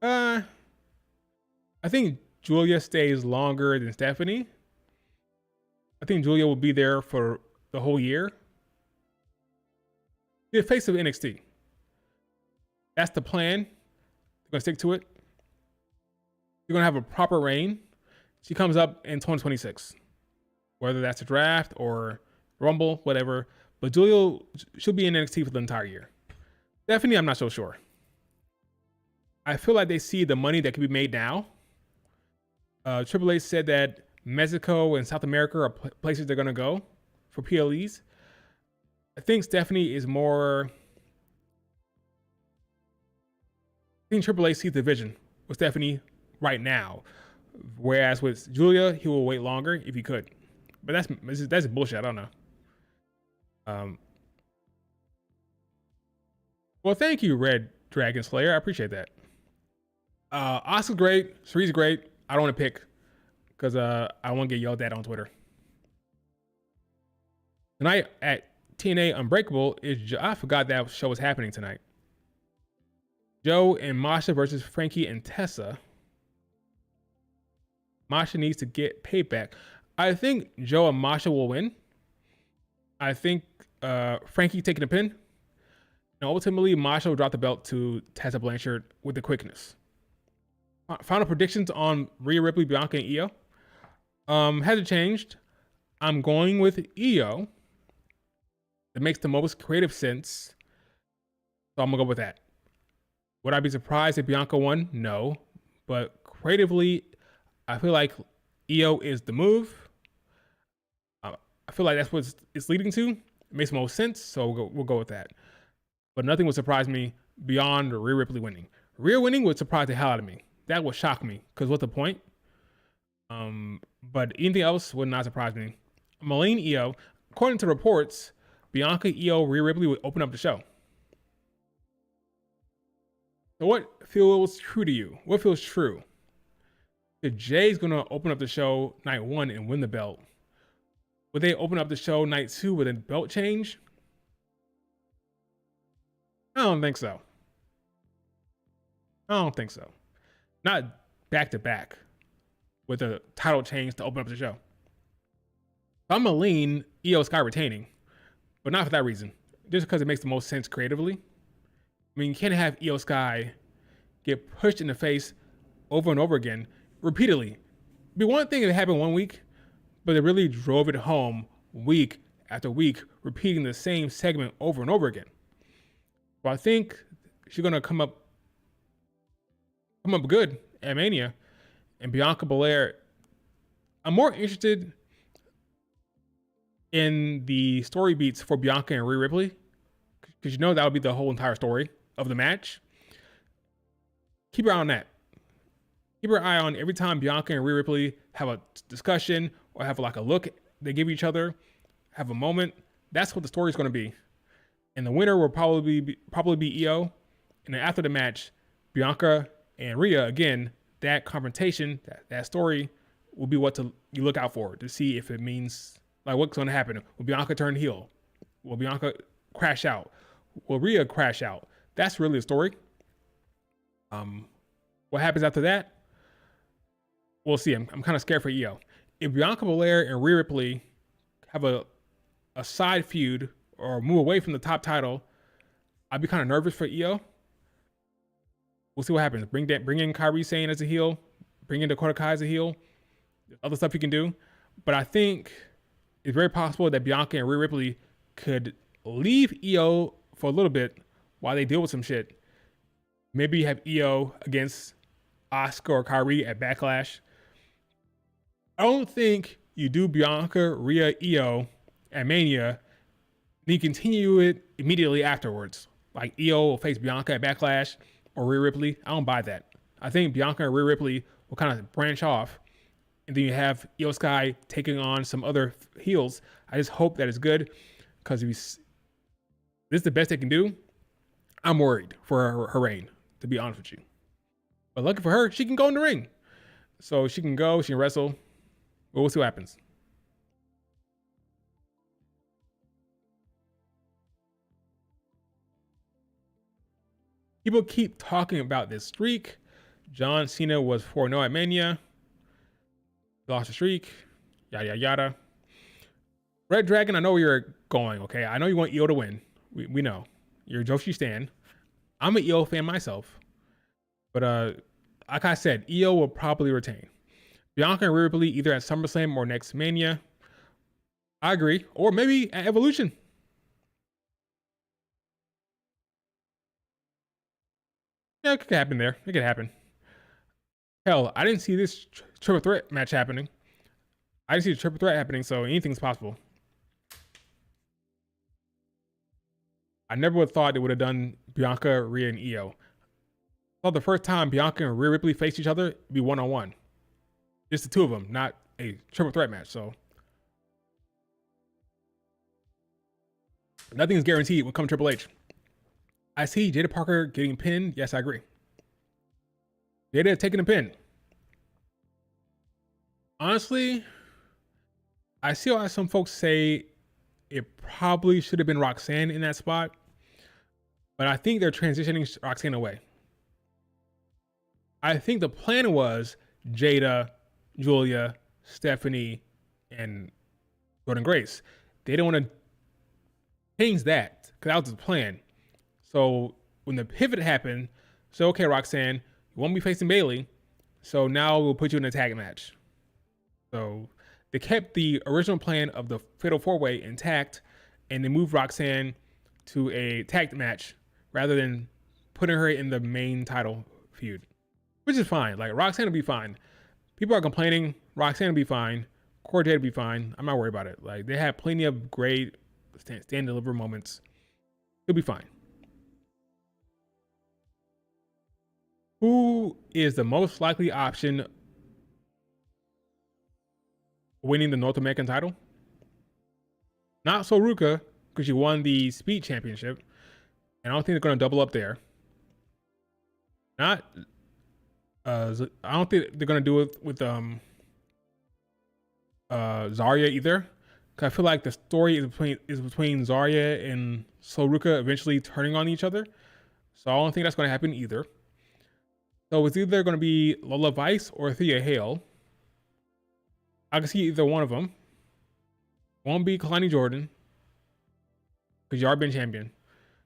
I think Julia stays longer than Stephanie. I think Julia will be there for the whole year. The face of NXT. That's the plan. They're gonna stick to it. You're gonna have a proper reign. She comes up in 2026, whether that's a draft or Rumble, whatever. But Julia should be in NXT for the entire year. Stephanie, I'm not so sure. I feel like they see the money that can be made now. Triple H said that Mexico and South America are places they're going to go for PLEs. I think Stephanie is more... I think Triple H sees the vision with Stephanie right now. Whereas with Julia, he will wait longer if he could. But that's bullshit. I don't know. Well, thank you, Red Dragon Slayer. I appreciate that. Oscar's great. Sari's great. I don't want to pick because I won't get yelled at on Twitter. Tonight at TNA Unbreakable I forgot that show was happening tonight. Joe and Masha versus Frankie and Tessa. Masha needs to get payback. I think Joe and Masha will win. I think Frankie taking a pin. And ultimately, Masha will drop the belt to Tessa Blanchard with the quickness. Final predictions on Rhea Ripley, Bianca, and Io. Hasn't changed. I'm going with Io. It makes the most creative sense. So I'm going to go with that. Would I be surprised if Bianca won? No. But creatively, I feel like Io is the move. I feel like that's what it's leading to. It makes the most sense, so we'll go with that. But nothing would surprise me beyond Rhea Ripley winning. Rhea winning would surprise the hell out of me. That would shock me, because what's the point? But anything else would not surprise me. Malene Io, according to reports, Bianca, Io, Rhea Ripley would open up the show. So what feels true to you? What feels true? If Jay's going to open up the show night 1 and win the belt, would they open up the show night 2 with a belt change? I don't think so. Not back to back with a title change to open up the show. I'm going to lean Io Sky retaining, but not for that reason. Just because it makes the most sense creatively. I mean, you can't have Io Sky get pushed in the face over and over again, repeatedly. It'd be one thing if it happened one week, but they really drove it home week after week, repeating the same segment over and over again. So I think she's gonna come up good at Mania, and Bianca Belair. I'm more interested in the story beats for Bianca and Rhea Ripley, because you know that would be the whole entire story of the match. Keep your eye on that. Keep your eye on every time Bianca and Rhea Ripley have a discussion or have like a look they give each other, have a moment. That's what the story is going to be. And the winner will probably be Io. And then after the match, Bianca and Rhea, again, that confrontation, that story will be what you look out for to see if it means, like, what's going to happen. Will Bianca turn heel? Will Bianca crash out? Will Rhea crash out? That's really the story. What happens after that? We'll see. I'm kind of scared for Io. If Bianca Belair and Rhea Ripley have a side feud or move away from the top title, I'd be kind of nervous for Io. We'll see what happens. Bring in Kairi Sane as a heel. Bring in Dakota Kai as a heel. Other stuff you can do. But I think it's very possible that Bianca and Rhea Ripley could leave Io for a little bit while they deal with some shit. Maybe have Io against Asuka or Kairi at Backlash. I don't think you do Bianca, Rhea, Io at Mania, then you continue it immediately afterwards. Like Io will face Bianca at Backlash or Rhea Ripley. I don't buy that. I think Bianca and Rhea Ripley will kind of branch off, and then you have Io Sky taking on some other heels. I just hope that it's good, because if this is the best they can do, I'm worried for her reign, to be honest with you. But lucky for her, she can go in the ring. So she can go, she can wrestle. But we'll see what happens. People keep talking about this streak. John Cena was 4-0 at Mania. Lost the streak. Yada, yada, yada. Red Dragon, I know where you're going, okay? I know you want Io to win. We know. You're a Joshi stan. I'm an Io fan myself. But like I said, Io will probably retain. Bianca and Rhea Ripley either at SummerSlam or next Mania. I agree. Or maybe at Evolution. Yeah, it could happen there. It could happen. Hell, I didn't see this triple threat match happening. I didn't see the triple threat happening, so anything's possible. I never would have thought they would have done Bianca, Rhea, and Io. I thought the first time Bianca and Rhea Ripley faced each other, it'd be one-on-one. Just the two of them, not a triple threat match. So nothing's guaranteed when it comes to Triple H. I see Jada Parker getting pinned. Yes, I agree. Jada taking a pin. Honestly, I see why some folks say it probably should have been Roxanne in that spot, but I think they're transitioning Roxanne away. I think the plan was Jada, Julia, Stephanie, and Jordan Grace. They don't want to change that, because that was the plan. So when the pivot happened, so okay, Roxanne, you won't be facing Bailey, so now we'll put you in a tag match. So they kept the original plan of the Fatal 4-Way intact, and they moved Roxanne to a tag match rather than putting her in the main title feud, which is fine. Like, Roxanne will be fine. People are complaining. Roxanne will be fine. Corday will be fine. I'm not worried about it. Like, they have plenty of great stand deliver moments. He'll be fine. Who is the most likely option winning the North American title? Not Soruka, because she won the Speed Championship, and I don't think they're going to double up there. Not, I don't think they're going to do it with Zarya either, because I feel like the story is between Zarya and Soruka eventually turning on each other. So I don't think that's going to happen either. So it's either going to be Lola Vice or Thea Hale. I can see either one of them. Won't be Kalani Jordan, because you already been champion.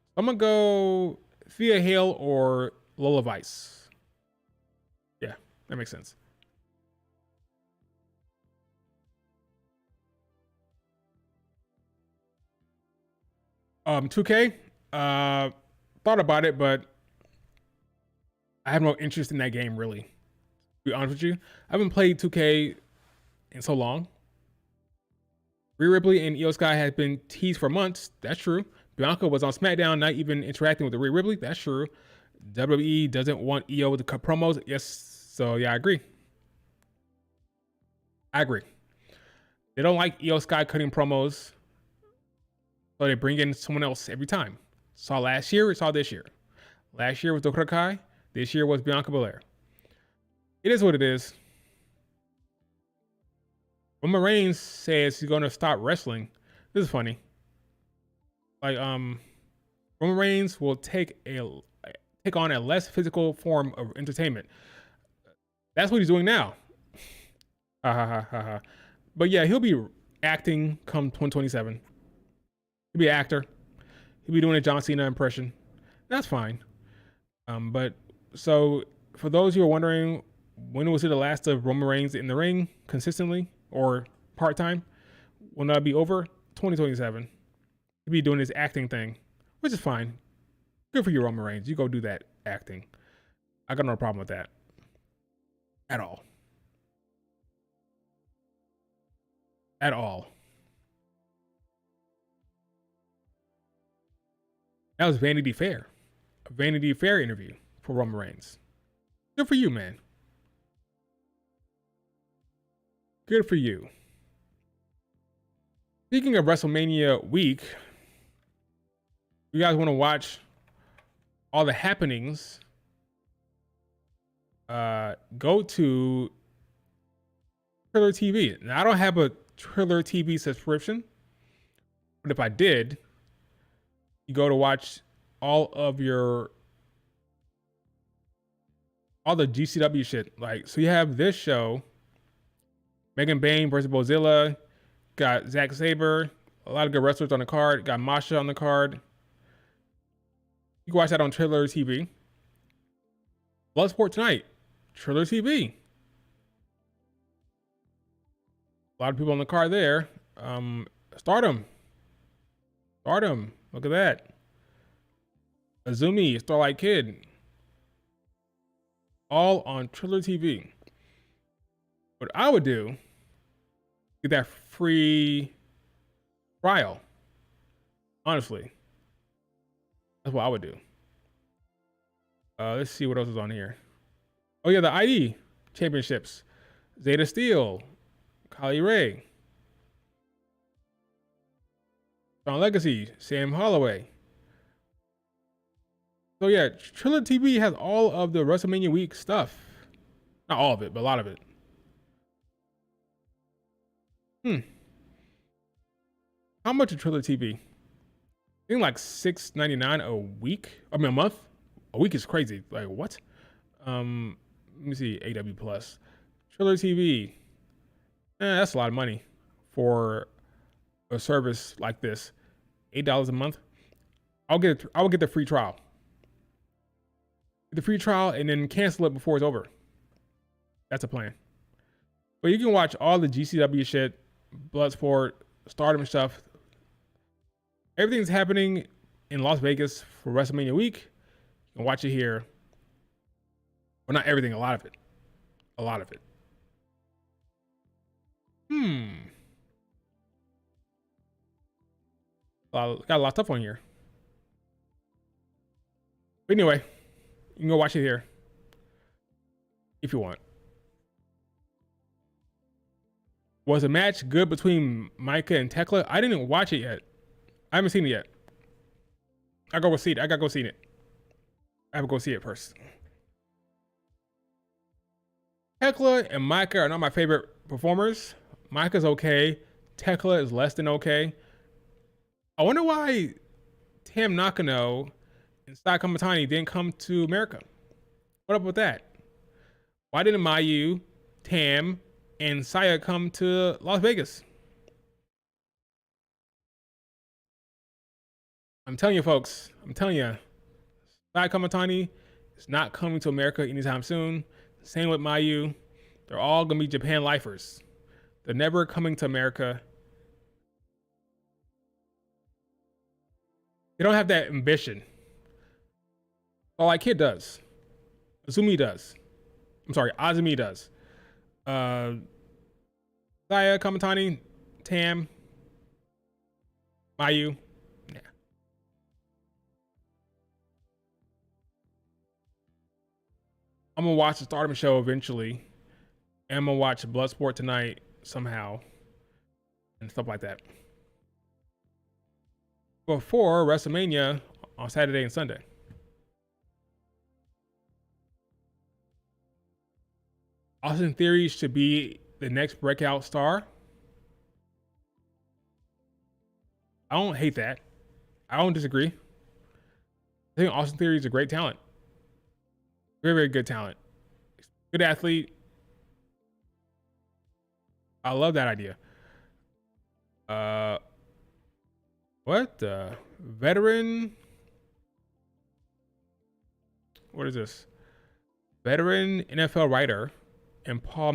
So I'm going to go Thea Hale or Lola Vice. Yeah, that makes sense. $2K, thought about it, but I have no interest in that game, really. To be honest with you, I haven't played 2K in so long. Rhea Ripley and Io Sky has been teased for months. That's true. Bianca was on SmackDown, not even interacting with the Rhea Ripley. That's true. WWE doesn't want Io to cut promos. Yes, so yeah, I agree. They don't like Io Sky cutting promos, so they bring in someone else every time. Saw last year, saw this year. Last year was Dakota Kai. This year was Bianca Belair. It is what it is. Roman Reigns says he's going to stop wrestling. This is funny. Like, Roman Reigns will take on a less physical form of entertainment. That's what he's doing now. But yeah, he'll be acting come 2027. He'll be an actor. He'll be doing a John Cena impression. That's fine. But so for those who are wondering, when was it the last of Roman Reigns in the ring consistently or part-time? Will that be over? 2027. He'll be doing his acting thing, which is fine. Good for you, Roman Reigns. You go do that acting. I got no problem with that. At all. At all. That was Vanity Fair. A Vanity Fair interview for Roman Reigns. Good for you, man. Good for you. Speaking of WrestleMania week, you guys want to watch all the happenings, go to Triller TV. Now, I don't have a Triller TV subscription, but if I did, you go to watch all the GCW shit. Like, so you have this show, Megan Bain versus Bozilla, got Zack Sabre, a lot of good wrestlers on the card, got Masha on the card. You can watch that on Triller TV. Bloodsport tonight, Triller TV. A lot of people on the card there. Stardom. Look at that. Azumi, Starlight Kid. All on Triller TV. What I would do, get that free trial. Honestly. That's what I would do. Let's see what else is on here. Oh yeah, the ID championships. Zeta Steel, Kylie Ray, Shawn Legacy, Sam Holloway. So yeah, Triller TV has all of the WrestleMania week stuff. Not all of it, but a lot of it. How much is Triller TV? I think like $6.99 a week. I mean, a month. A week is crazy. Like what? Let me see. AW Plus, Triller TV. That's a lot of money for a service like this. $8 a month. I'll get the free trial. The free trial and then cancel it before it's over. That's a plan. But you can watch all the GCW shit, Bloodsport, Stardom stuff. Everything's happening in Las Vegas for WrestleMania week. You can watch it here. Well, not everything, a lot of it. A lot of it. Got a lot of stuff on here. But anyway, you can go watch it here if you want. Was the match good between Micah and Tekla? I didn't watch it yet. I haven't seen it yet. I gotta go see it. I have to go see it first. Tekla and Micah are not my favorite performers. Micah's okay. Tekla is less than okay. I wonder why Tam Nakano and Sai Kamatani didn't come to America. What up with that? Why didn't Mayu, Tam, and Saya come to Las Vegas? I'm telling you, folks. I'm telling you. Sai Kamatani is not coming to America anytime soon. Same with Mayu. They're all going to be Japan lifers. They're never coming to America. They don't have that ambition. All like Kid does. Azumi does. I'm sorry, Azumi does. Saya, Kamatani, Tam, Mayu. Yeah. I'm gonna watch the Stardom show eventually. And I'm gonna watch Bloodsport tonight somehow. And stuff like that. Before WrestleMania on Saturday and Sunday. Austin Theory should be the next breakout star. I don't hate that. I don't disagree. I think Austin Theory is a great talent. Very, very good talent. Good athlete. I love that idea. What the veteran? What is this? Veteran NFL writer and Pat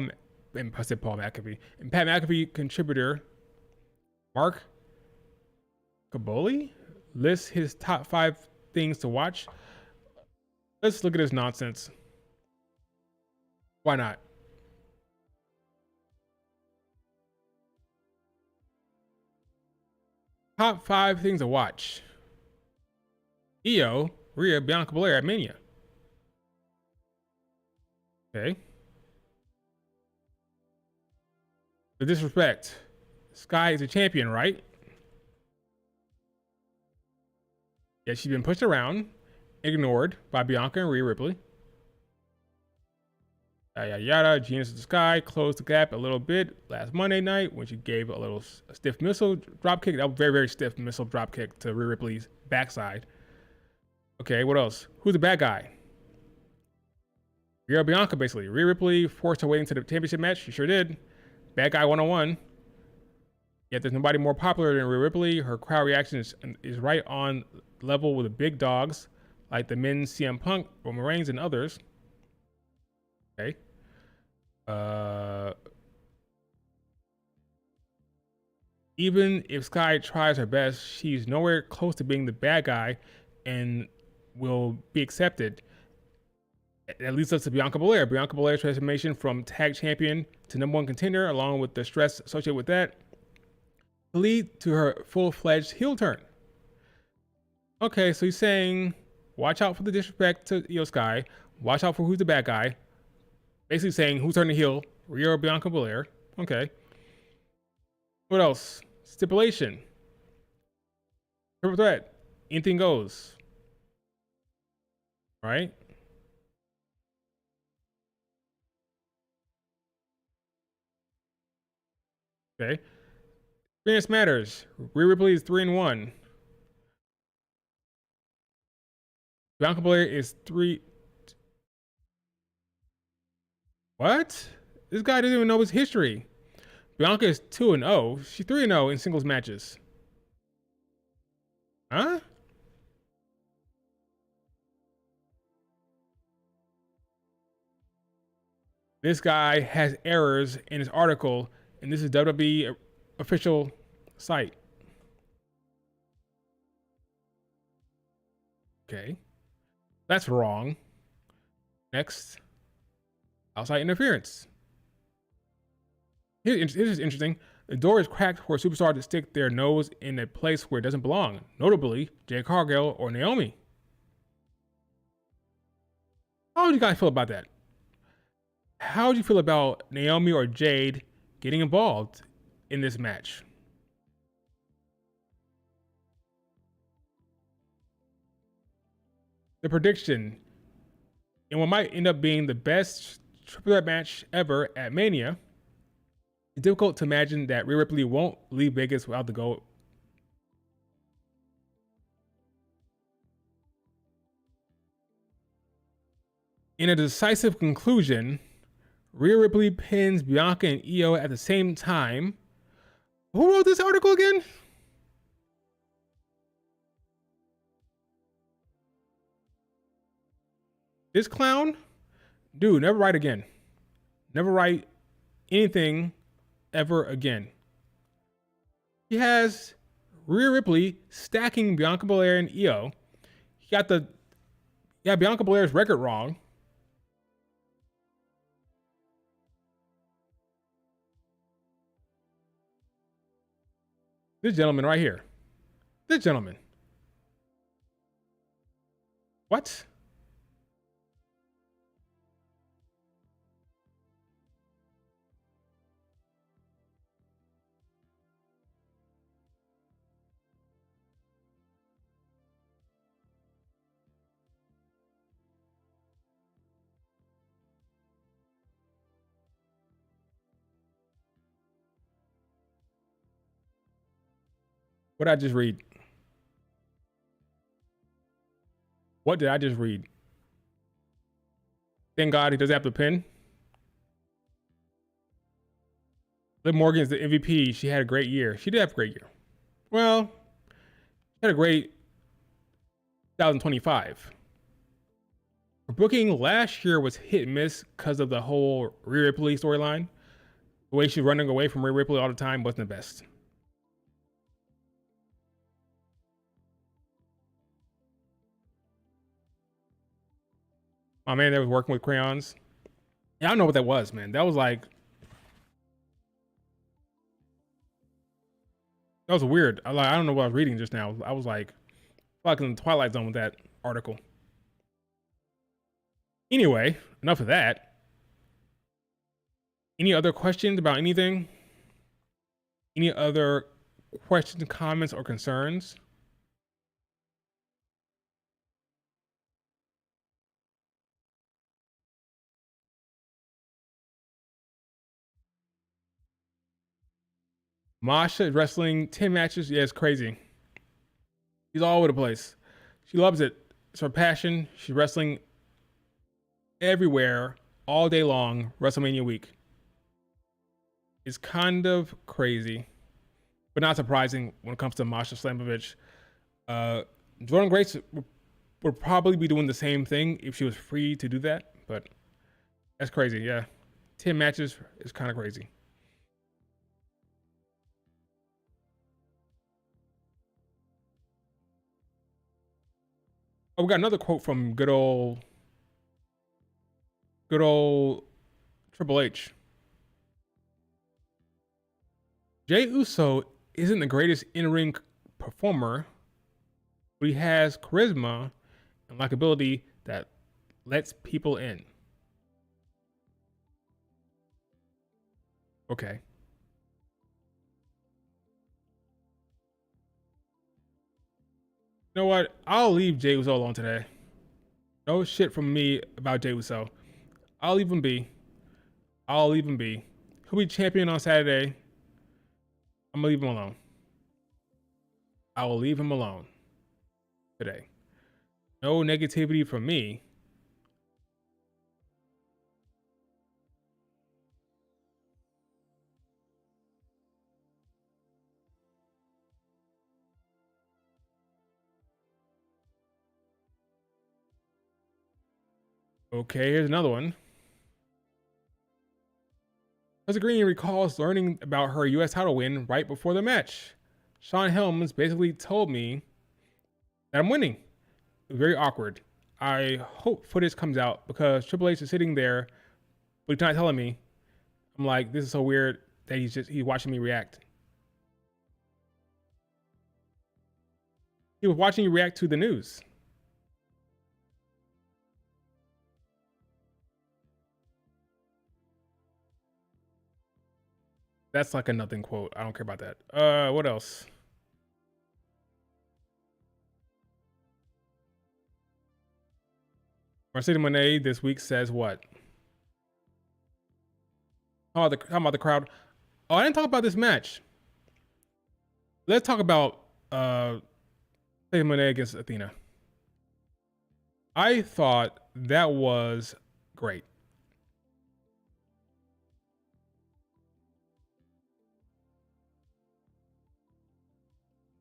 McAfee contributor Mark Caboli lists his top 5 things to watch. Let's look at this nonsense. Why not? Top 5 things to watch. Io, Rhea, Bianca Belair at Mania. Okay. The disrespect. Sky is a champion, right? Yeah, she's been pushed around, ignored by Bianca and Rhea Ripley. Yada yada. Genius of the Sky closed the gap a little bit last Monday night when she gave a stiff missile drop kick. That was very, very stiff missile drop kick to Rhea Ripley's backside. Okay, what else? Who's the bad guy? Rhea Bianca, basically. Rhea Ripley forced her way into the championship match. She sure did. Bad guy 101. Yet there's nobody more popular than Rhea Ripley. Her crowd reaction is right on level with the big dogs like the men's CM Punk, Roman Reigns, and others. Okay. Even if Sky tries her best, she's nowhere close to being the bad guy and will be accepted. That leads us to Bianca Belair. Bianca Belair's transformation from tag champion to #1 contender, along with the stress associated with that, lead to her full-fledged heel turn. Okay, so he's saying, watch out for the disrespect to Io Sky. Watch out for who's the bad guy. Basically saying who's turning heel, Rhea or Bianca Belair. Okay. What else? Stipulation. Triple threat. Anything goes. Right? Okay. Experience matters. Rhea Ripley is 3-1. Bianca Belair is 3. What? This guy doesn't even know his history. Bianca is 2-0. She's 3-0 in singles matches. Huh? This guy has errors in his article, and this is WWE official site. Okay, that's wrong. Next, outside interference. Here's interesting. The door is cracked for a superstar to stick their nose in a place where it doesn't belong, notably Jade Cargill or Naomi. How would you guys feel about that? How would you feel about Naomi or Jade getting involved in this match? The prediction in what might end up being the best triple threat match ever at Mania. It's difficult to imagine that Rhea Ripley won't leave Vegas without the gold. In a decisive conclusion, Rhea Ripley pins Bianca and Io at the same time. Who wrote this article again? This clown? Dude, never write again. Never write anything ever again. He has Rhea Ripley stacking Bianca Belair and Io. He got Bianca Belair's record wrong. This gentleman right here. This gentleman. What? What did I just read? What did I just read? Thank God he doesn't have to pin. Liv Morgan is the MVP. She had a great year. She did have a great year. Well, she had a great 2025. Her booking last year was hit and miss because of the whole Rhea Ripley storyline. The way she's running away from Rhea Ripley all the time wasn't the best. My man that was working with crayons. Yeah, I don't know what that was, man. That was like, that was weird. I don't know what I was reading just now. I was like in the Twilight Zone with that article. Anyway, enough of that. Any other questions about anything? Any other questions, comments, or concerns? Masha is wrestling 10 matches. Yeah, it's crazy. She's all over the place. She loves it. It's her passion. She's wrestling everywhere all day long, WrestleMania week. It's kind of crazy, but not surprising when it comes to Masha Slamovich. Jordan Grace would probably be doing the same thing if she was free to do that, but that's crazy. Yeah, 10 matches is kind of crazy. Oh, we got another quote from good old Triple H. Jey Uso isn't the greatest in-ring performer, but he has charisma and likability that lets people in. Okay. You know what? I'll leave Jey Uso alone today. No shit from me about Jey Uso. I'll leave him be. I'll leave him be. He'll be champion on Saturday. I'm gonna leave him alone. I will leave him alone today. No negativity from me. Okay, here's another one. Green recalls learning about her U.S. title win right before the match. Sean Helms basically told me that I'm winning. Very awkward. I hope footage comes out because Triple H is sitting there, but he's not telling me. I'm like, this is so weird that he's watching me react. He was watching you react to the news. That's like a nothing quote. I don't care about that. What else? Mercedes Monet this week says what? How about the crowd? Oh, I didn't talk about this match. Let's talk about Mercedes Monet against Athena. I thought that was great.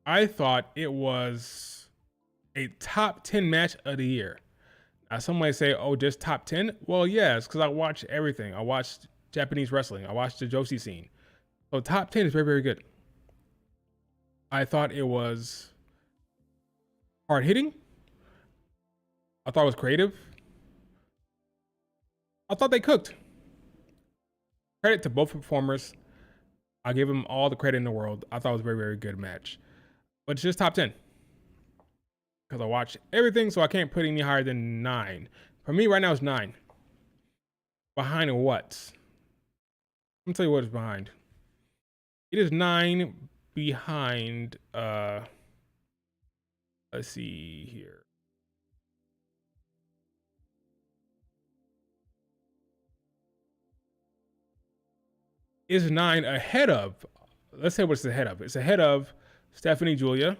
I thought it was a top 10 match of the year. Now, some might say, oh, just top 10? Well, yes, because I watch everything. I watched Japanese wrestling. I watched the Joshi scene. So top 10 is very, very good. I thought it was hard hitting. I thought it was creative. I thought they cooked. Credit to both performers. I give them all the credit in the world. I thought it was a very, very good match. But it's just top 10. Because I watch everything, so I can't put any higher than 9. For me, right now, it's 9. Behind what? Let me tell you what is behind. It is 9 behind, let's see here. Is 9 ahead of, let's say what's ahead of. It's ahead of Stephanie Julia.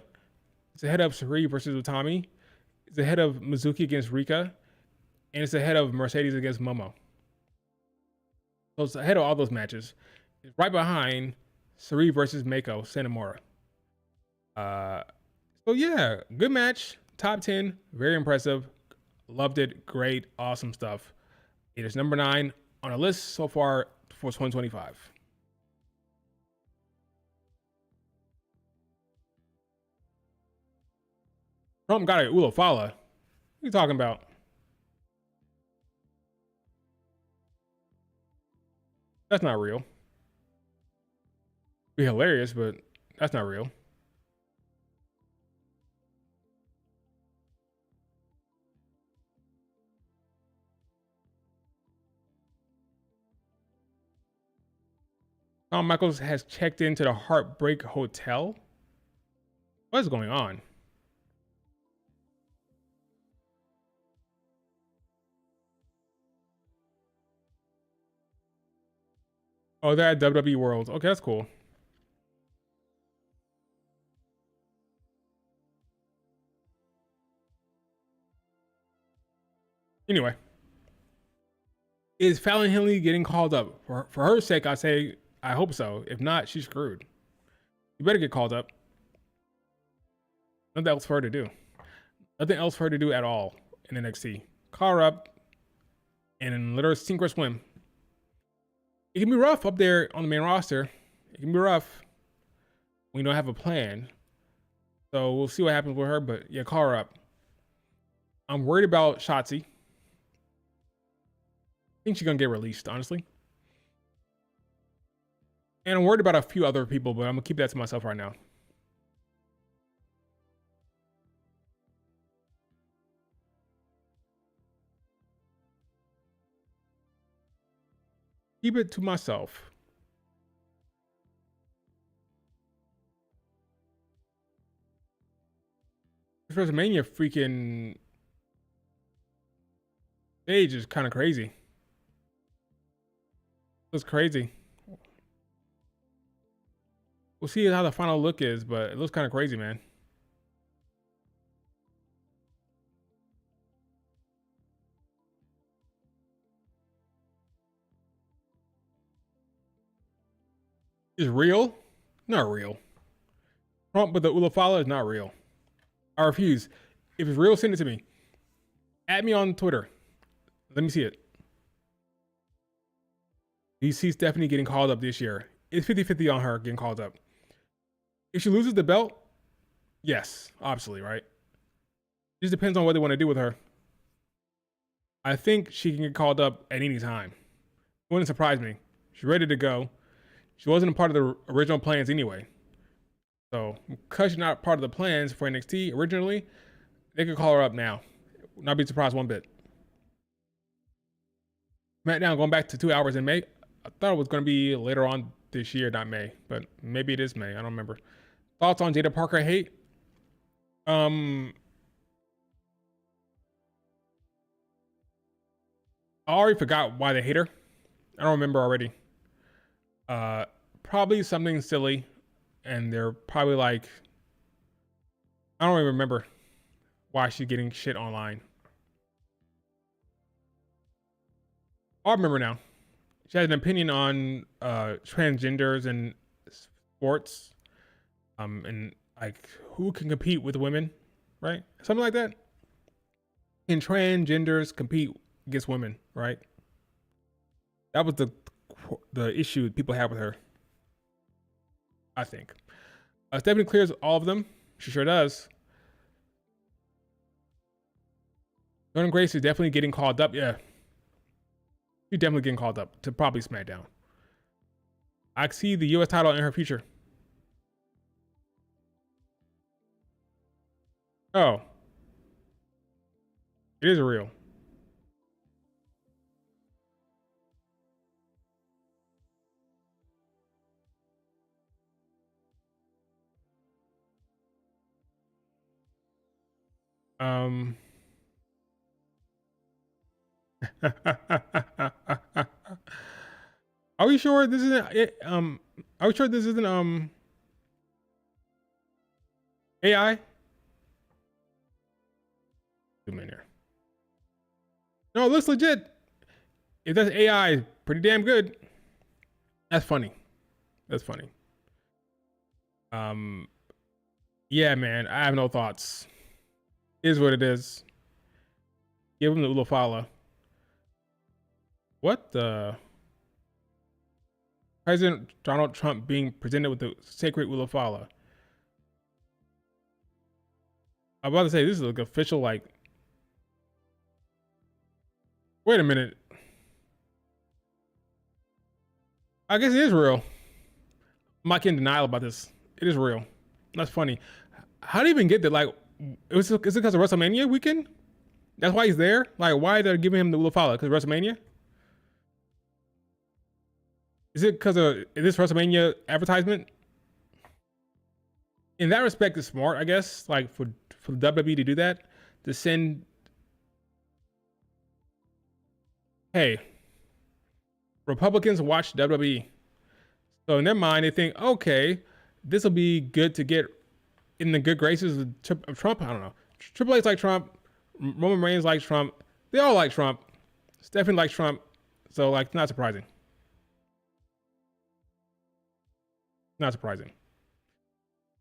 It's ahead of Sari versus Utami. It's ahead of Mizuki against Rika. And it's ahead of Mercedes against Momo. So it's ahead of all those matches. It's right behind Sari versus Mako Sanemura. So yeah, good match. Top 10. Very impressive. Loved it. Great. Awesome stuff. It is number 9 on a list so far for 2025. Trump got a Ulafala. What are you talking about? That's not real. Be hilarious, but that's not real. Shawn Michaels has checked into the Heartbreak Hotel. What is going on? Oh, they're at WWE Worlds. Okay, that's cool. Anyway, is Fallon Henley getting called up? For her sake, I say I hope so. If not, she's screwed. You better get called up. Nothing else for her to do. Nothing else for her to do at all in NXT. Call her up and let her sink or swim. It can be rough up there on the main roster. It can be rough when you don't have a plan. So we'll see what happens with her, but yeah, call her up. I'm worried about Shotzi. I think she's gonna get released, honestly. And I'm worried about a few other people, but I'm gonna keep that to myself right now. Keep it to myself. This WrestleMania freaking stage is kind of crazy. It's crazy. We'll see how the final look is, but it looks kind of crazy, man. Is real? Not real. Trump with the Ulafala is not real. I refuse. If it's real, send it to me. Add me on Twitter. Let me see it. Do you see Stephanie getting called up this year? It's 50-50 on her getting called up. If she loses the belt, yes, obviously, right? It just depends on what they want to do with her. I think she can get called up at any time. It wouldn't surprise me. She's ready to go. She wasn't a part of the original plans anyway. So, because she's not part of the plans for NXT originally, they could call her up now. Not be surprised one bit. SmackDown going back to 2 hours in May. I thought it was going to be later on this year, not May, but maybe it is May. I don't remember. Thoughts on Jada Parker hate? I already forgot why they hate her. I don't remember already. Probably something silly, and they're probably like, I don't even remember why she's getting shit online. I remember now. She has an opinion on transgenders and sports, and like who can compete with women, right? Something like that. Can transgenders compete against women, right? That was the issue people had with her, I think. Stephanie clears all of them. She sure does. Jordan Grace is definitely getting called up. Yeah. She's definitely getting called up to probably SmackDown. I see the U.S. title in her future. Oh. It is real. Are we sure this isn't it? Are we sure this isn't AI? Zoom in here. No, it looks legit. If that's AI, pretty damn good. That's funny. That's funny. Yeah, man, I have no thoughts. Is what it is. Give him the Ulafala. What the? President Donald Trump being presented with the sacred Ulafala. I'm about to say this is like official, like. Wait a minute. I guess it is real. I'm not in denial about this. It is real. That's funny. How do you even get that? Like, is it because of WrestleMania weekend? That's why he's there? Like, why they're giving him the Ulafala? Because of WrestleMania? Is it because of this WrestleMania advertisement? In that respect, it's smart, I guess. Like, for the WWE to do that, to send. Hey, Republicans watch WWE. So in their mind, they think, okay, this will be good to get in the good graces of Trump. I don't know. Triple H like Trump. Roman Reigns likes Trump. They all like Trump. Stephanie likes Trump. So, like, not surprising. Not surprising.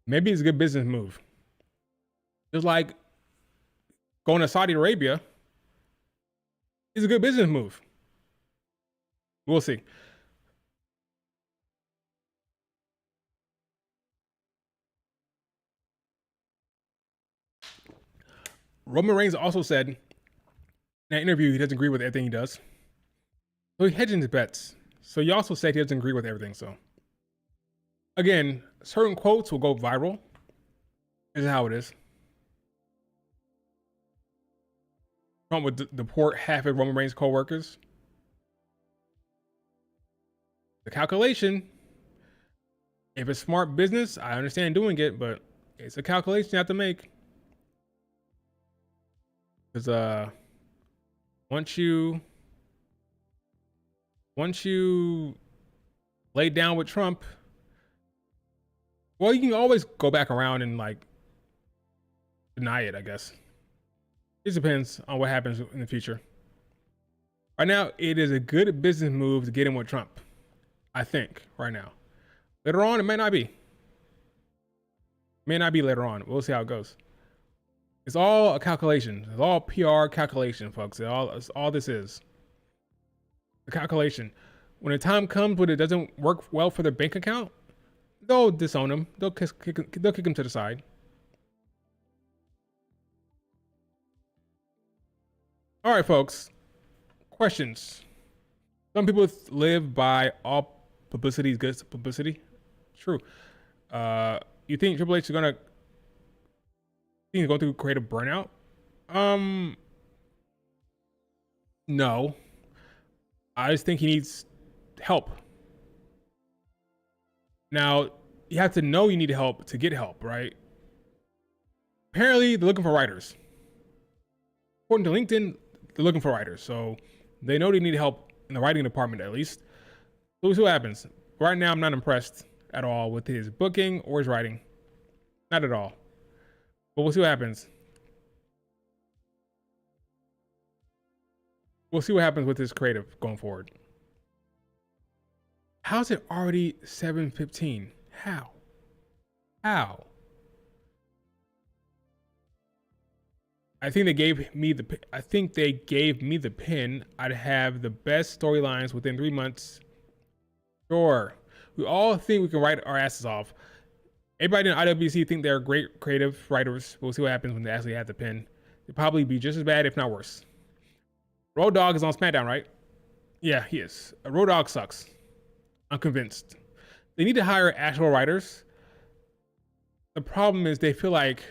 Maybe it's a good business move. Just like going to Saudi Arabia is a good business move. We'll see. Roman Reigns also said in that interview he doesn't agree with everything he does. So he hedging his bets. So he also said he doesn't agree with everything. So again, certain quotes will go viral. This is how it is. Trump would deport half of Roman Reigns' co-workers. The calculation, if it's smart business, I understand doing it, but it's a calculation you have to make. Because once you lay down with Trump, well, you can always go back around and like deny it, I guess. It depends on what happens in the future. Right now, it is a good business move to get in with Trump. I think right now. Later on, it may not be. May not be later on. We'll see how it goes. It's all a calculation. It's all PR calculation, folks. It's all this is. The calculation. When the time comes when it doesn't work well for their bank account, they'll disown him. They'll kick him to the side. All right, folks. Questions. Some people live by all publicity is good publicity. True. You think Triple H is gonna go through creative burnout? No. I just think he needs help. Now, you have to know you need help to get help, right? Apparently, they're looking for writers. According to LinkedIn, they're looking for writers. So they know they need help in the writing department at least. So we'll see what happens. Right now, I'm not impressed at all with his booking or his writing. Not at all. But we'll see what happens. We'll see what happens with his creative going forward. How's it already 7:15? How? I think they gave me the pin. I'd have the best storylines within 3 months. Sure. We all think we can write our asses off. Everybody in IWC think they're great creative writers. We'll see what happens when they actually have the pin. They'll probably be just as bad, if not worse. Road Dogg is on SmackDown, right? Yeah, he is. Road Dogg sucks. I'm convinced. They need to hire actual writers. The problem is they feel like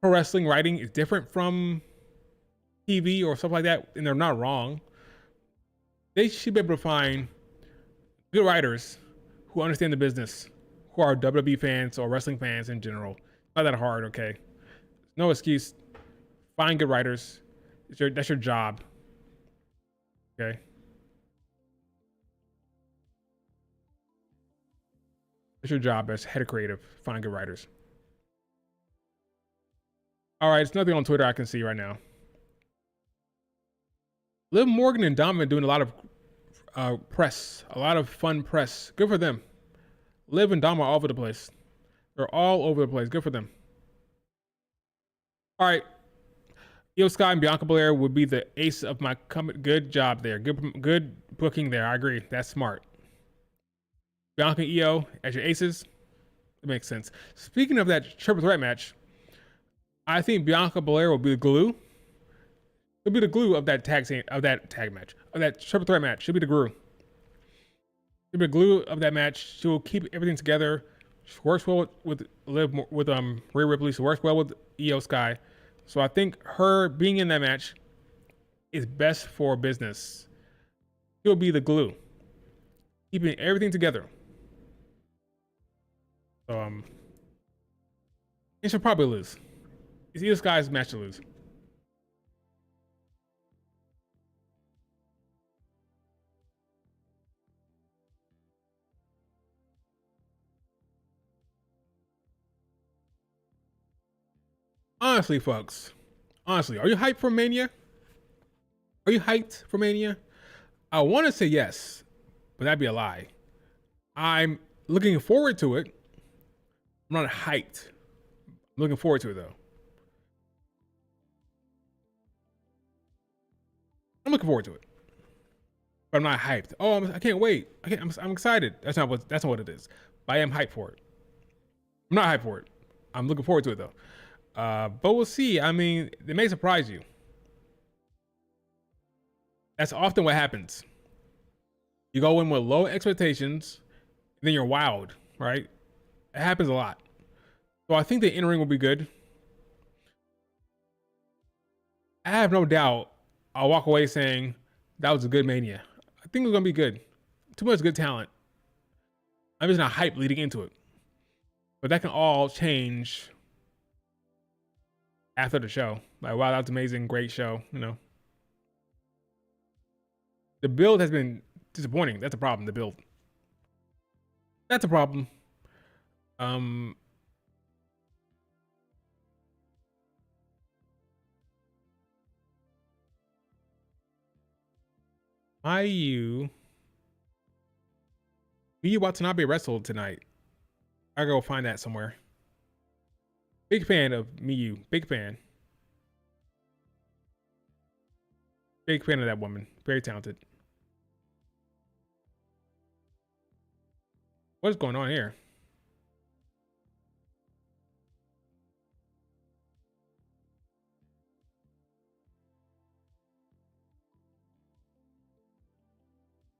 pro wrestling writing is different from TV or stuff like that, and they're not wrong. They should be able to find good writers who understand the business, who are WWE fans or wrestling fans in general. Not that hard, okay? No excuse. Find good writers. That's your job. Okay? It's your job as head of creative. Find good writers. All right, it's nothing on Twitter I can see right now. Liv Morgan and Dom are doing a lot of press, a lot of fun press. Good for them. Liv and Dom are all over the place. They're all over the place. Good for them. All right. Io Sky and Bianca Belair would be the ace of my comment. Good job there. Good booking there. I agree. That's smart. Bianca and Io as your aces. It makes sense. Speaking of that triple threat match, I think Bianca Belair will be the glue. She'll be the glue of that tag match, of that triple threat match. She'll be the glue. She'll be the glue of that match. She will keep everything together. She works well with Rhea Ripley. She works well with Io Sky. So I think her being in that match is best for business. She'll be the glue, keeping everything together. So and she'll probably lose. It's Io Sky's match to lose. Honestly, folks. Honestly, are you hyped for Mania? Are you hyped for Mania? I want to say yes, but that'd be a lie. I'm looking forward to it. I'm not hyped. I'm looking forward to it, though. I'm looking forward to it, but I'm not hyped. Oh, I can't wait. I'm excited. That's not what it is. But I am hyped for it. I'm not hyped for it. I'm looking forward to it, though. But we'll see. I mean, it may surprise you. That's often what happens. You go in with low expectations, and then you're wowed, right? It happens a lot. So I think the in-ring will be good. I have no doubt I'll walk away saying that was a good Mania. I think it's going to be good. Too much good talent. I'm just not hyped leading into it. But that can all change after the show. Like, wow, that was amazing, great show, you know. The build has been disappointing. That's a problem, the build. That's a problem. Miyu Watanabe wrestled tonight. I go find that somewhere. Big fan of Miyu. Big fan. Big fan of that woman. Very talented. What's going on here?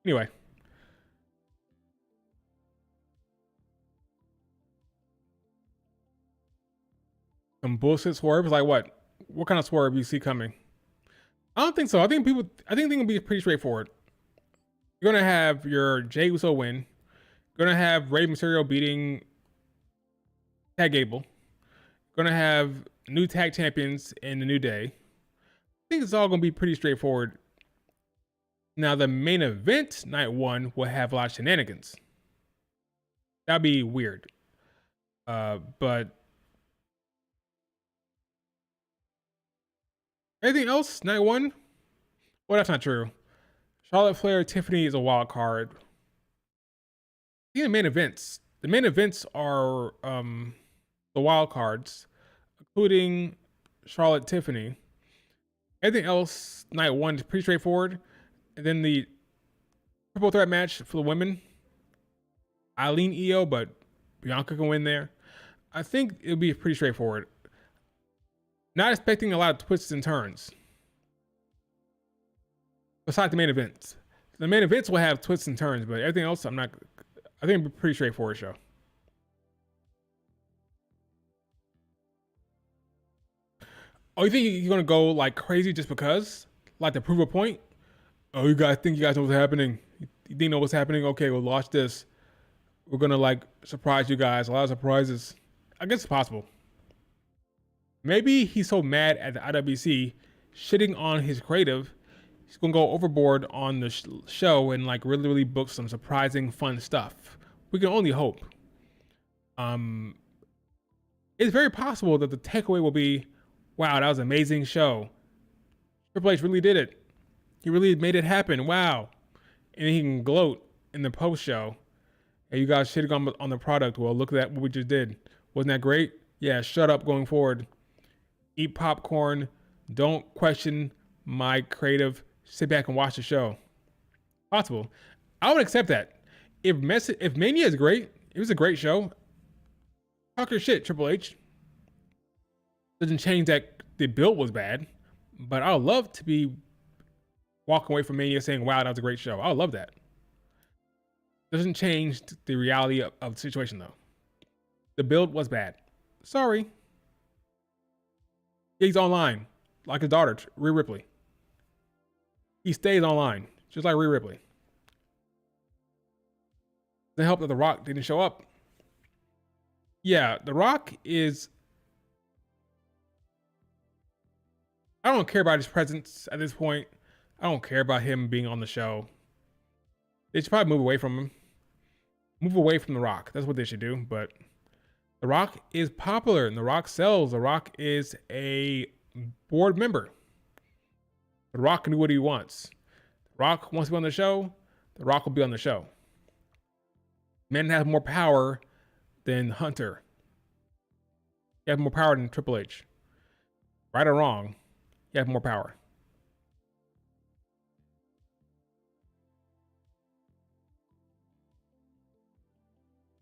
Anyway. Some bullshit swerves? Like what? What kind of swerve you see coming? I don't think so. I think things will be pretty straightforward. You're gonna have your Jey Uso win. You're gonna have Rey Mysterio beating Tag Gable. You're gonna have new tag champions in the New Day. I think it's all gonna be pretty straightforward. Now the main event, night one, will have a lot of shenanigans. That'd be weird. But anything else? Night one? Well, that's not true. Charlotte Flair, Tiffany is a wild card. I think the main events. The main events are the wild cards, including Charlotte, Tiffany. Anything else? Night one is pretty straightforward. And then the triple threat match for the women. Eileen, Io, but Bianca can win there. I think it'll be pretty straightforward. Not expecting a lot of twists and turns. Besides the main events. The main events will have twists and turns, but everything else, I think it'll be a pretty straightforward show. Oh, you think you're gonna go like crazy just because? Like to prove a point? Oh, you guys think you guys know what's happening? You think you know what's happening? Okay, we'll watch this. We're gonna like surprise you guys. A lot of surprises. I guess it's possible. Maybe he's so mad at the IWC shitting on his creative, he's gonna go overboard on the show and like really book some surprising, fun stuff. We can only hope. It's very possible that the takeaway will be, wow, that was an amazing show. Triple H really did it. He really made it happen. Wow. And he can gloat in the post show. Hey, you guys shitting on the product. Well, look at what we just did. Wasn't that great? Yeah, shut up going forward. Eat popcorn. Don't question my creative. Sit back and watch the show. Possible. I would accept that. If Mania is great, it was a great show. Talk your shit, Triple H. Doesn't change that the build was bad, but I would love to be walking away from Mania saying, wow, that was a great show. I would love that. Doesn't change the reality of the situation, though. The build was bad. Sorry. He's online, like his daughter, Rhea Ripley. He stays online, just like Rhea Ripley. Doesn't help that The Rock didn't show up. Yeah, The Rock is... I don't care about his presence at this point. I don't care about him being on the show. They should probably move away from him. Move away from The Rock. That's what they should do. But The Rock is popular and The Rock sells. The Rock is a board member. The Rock can do what he wants. The Rock wants to be on the show. The Rock will be on the show. Man has more power than Hunter. He has more power than Triple H. Right or wrong, he has more power.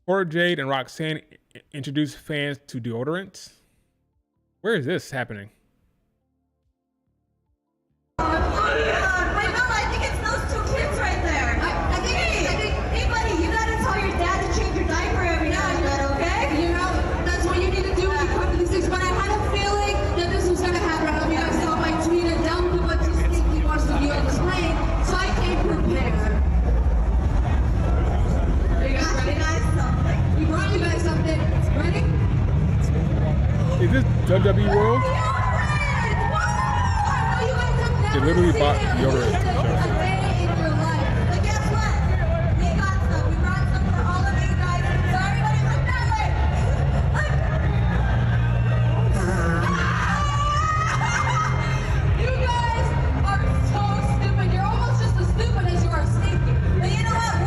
Cora Jade and Roxanne introduce fans to deodorant. Where is this happening? I think it's those two kids right there. I think, hey buddy, you gotta tell your dad to change your diaper every now and then, okay? You know, that's what you need to do when you come to these things. But I had a feeling that this was gonna happen. I don't know if you guys saw my tweet and down to what you think he wants to be on the plane. So I came prepared. Are you guys ready? We brought you guys something. Ready? Is this WWE World? They literally bought deodorant. But guess what? We got some. We brought some for all of you guys. So everybody look that way. You guys are so stupid. You're almost just as stupid as you are stinky. But you know what?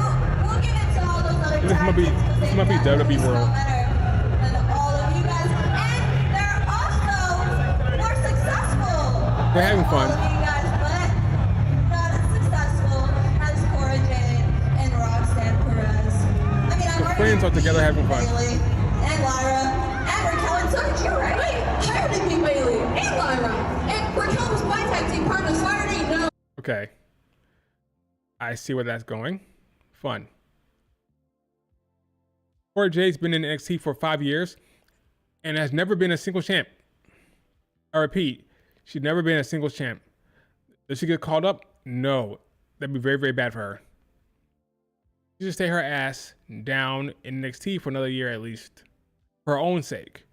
We'll give it to all those other guys. This might be WWE World. All of you guys. And they're also more successful. They're having fun. twins are together having fun. Bailey and Lyra and Raquel, and so did you, right? Wait, I didn't meet Bailey and Lyra. And Raquel was my tag team partner, so I already know. Okay. I see where that's going. Fun. Cora Jade's been in NXT for 5 years and has never been a single champ. I repeat, she's never been a single champ. Does she get called up? No. That'd be very, very bad for her. She should stay her ass down in NXT for another year at least. For her own sake.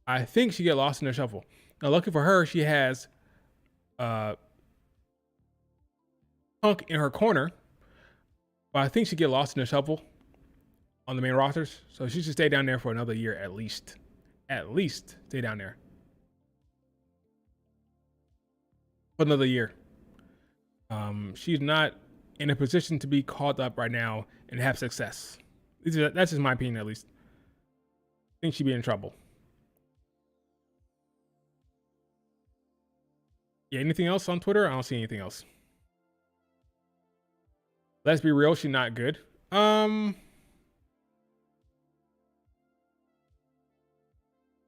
I think she get lost in the shuffle. Now, lucky for her, she has Punk in her corner. But I think she get lost in the shuffle on the main rosters. So she should stay down there for another year at least. At least stay down there. For another year. She's not in a position to be called up right now and have success. That's just my opinion, at least. I think she'd be in trouble. Yeah, anything else on Twitter? I don't see anything else. Let's be real, she's not good.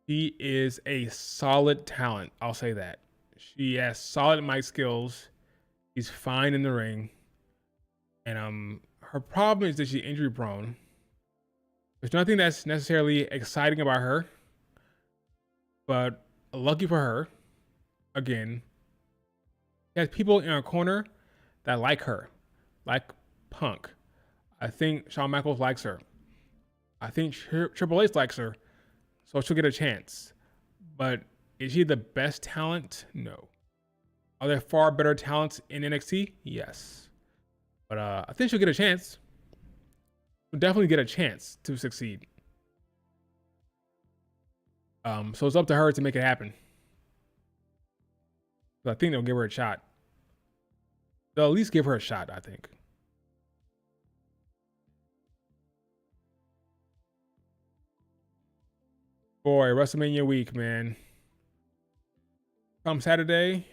She is a solid talent. I'll say that. She has solid mic skills. She's fine in the ring. And her problem is that she's injury prone. There's nothing that's necessarily exciting about her. But lucky for her, again, she has people in her corner that like her. Like Punk. I think Shawn Michaels likes her. I think Triple H likes her. So she'll get a chance. But is she the best talent? No. Are there far better talents in NXT? Yes. But I think she'll get a chance. She'll definitely get a chance to succeed. So it's up to her to make it happen. But I think they'll give her a shot. They'll at least give her a shot, I think. Boy, WrestleMania week, man. Come Saturday,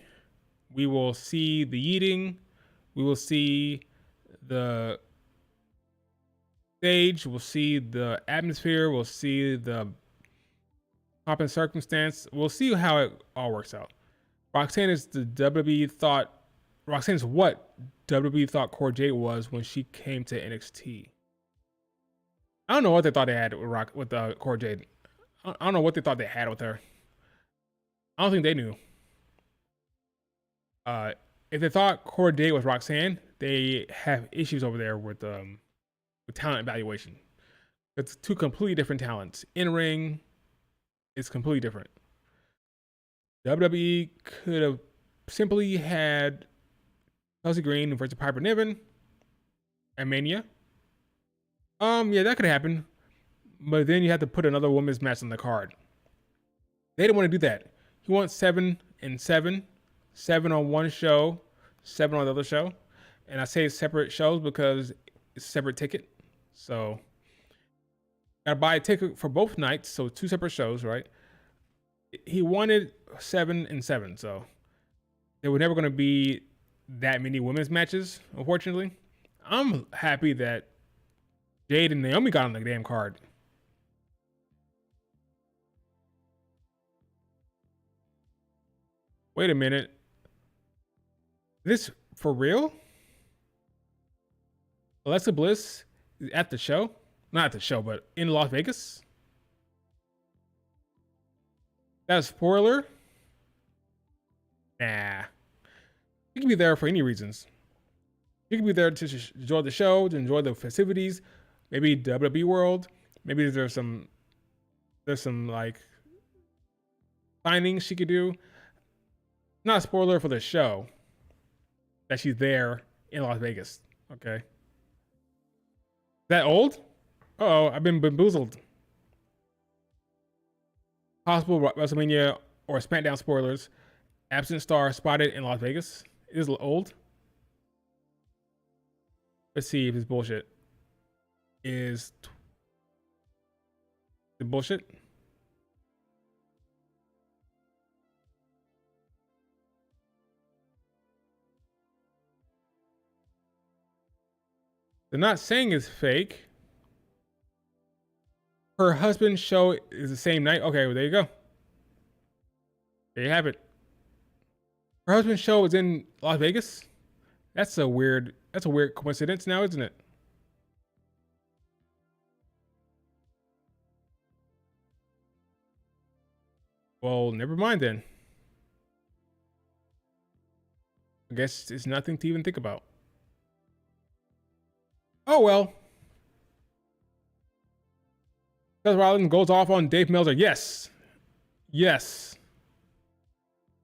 we will see the eating. We will see the stage. We'll see the atmosphere. We'll see the pomp and circumstance. We'll see how it all works out. Roxanne is the WWE thought. Roxanne is what WWE thought Cora Jade was when she came to NXT. I don't know what they thought they had with Cora Jade. I don't know what they thought they had with her. I don't think they knew. If they thought Cora Jade was Roxanne, they have issues over there with talent evaluation. It's two completely different talents. In ring, it's completely different. WWE could have simply had Chelsea Green versus Piper Niven at Mania. Yeah, that could happen. But then you have to put another women's match on the card. They didn't want to do that. He wants 7 and 7. 7 on one show, 7 on the other show. And I say separate shows because it's a separate ticket. So, gotta buy a ticket for both nights. So, 2 separate shows, right? He wanted 7 and 7. So, there were never going to be that many women's matches, unfortunately. I'm happy that Jade and Naomi got on the damn card. Wait a minute. This for real? Alexa Bliss is at the show? Not at the show, but in Las Vegas? That's a spoiler? Nah. You can be there for any reasons. You can be there to enjoy the show, to enjoy the festivities, maybe WWE World. Maybe there's some like signings she could do. Not a spoiler for the show that she's there in Las Vegas. Okay. That old? Uh-oh, I've been bamboozled. Possible WrestleMania or SmackDown spoilers. Absent star spotted in Las Vegas. It is old. Let's see if it's bullshit. Is it bullshit? They're not saying it's fake. Her husband's show is the same night. Okay, well, there you go. There you have it. Her husband's show is in Las Vegas. That's a weird coincidence now, isn't it? Well, never mind then. I guess it's nothing to even think about. Oh well. Seth Rollins goes off on Dave Meltzer. Yes. Yes.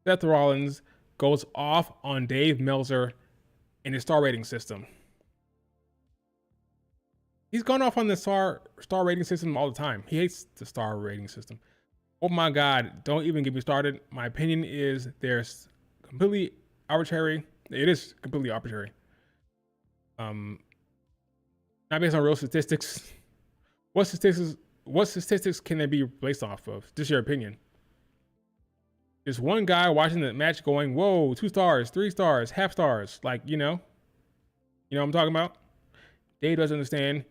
Seth Rollins goes off on Dave Meltzer in his star rating system. He's gone off on the star rating system all the time. He hates the star rating system. Oh my God, don't even get me started. My opinion is there's completely arbitrary. It is completely arbitrary. Not based on real statistics. What statistics can they be based off of? Just your opinion. There's one guy watching the match going, whoa, 2 stars, 3 stars, half stars. Like, you know what I'm talking about? Dave doesn't understand.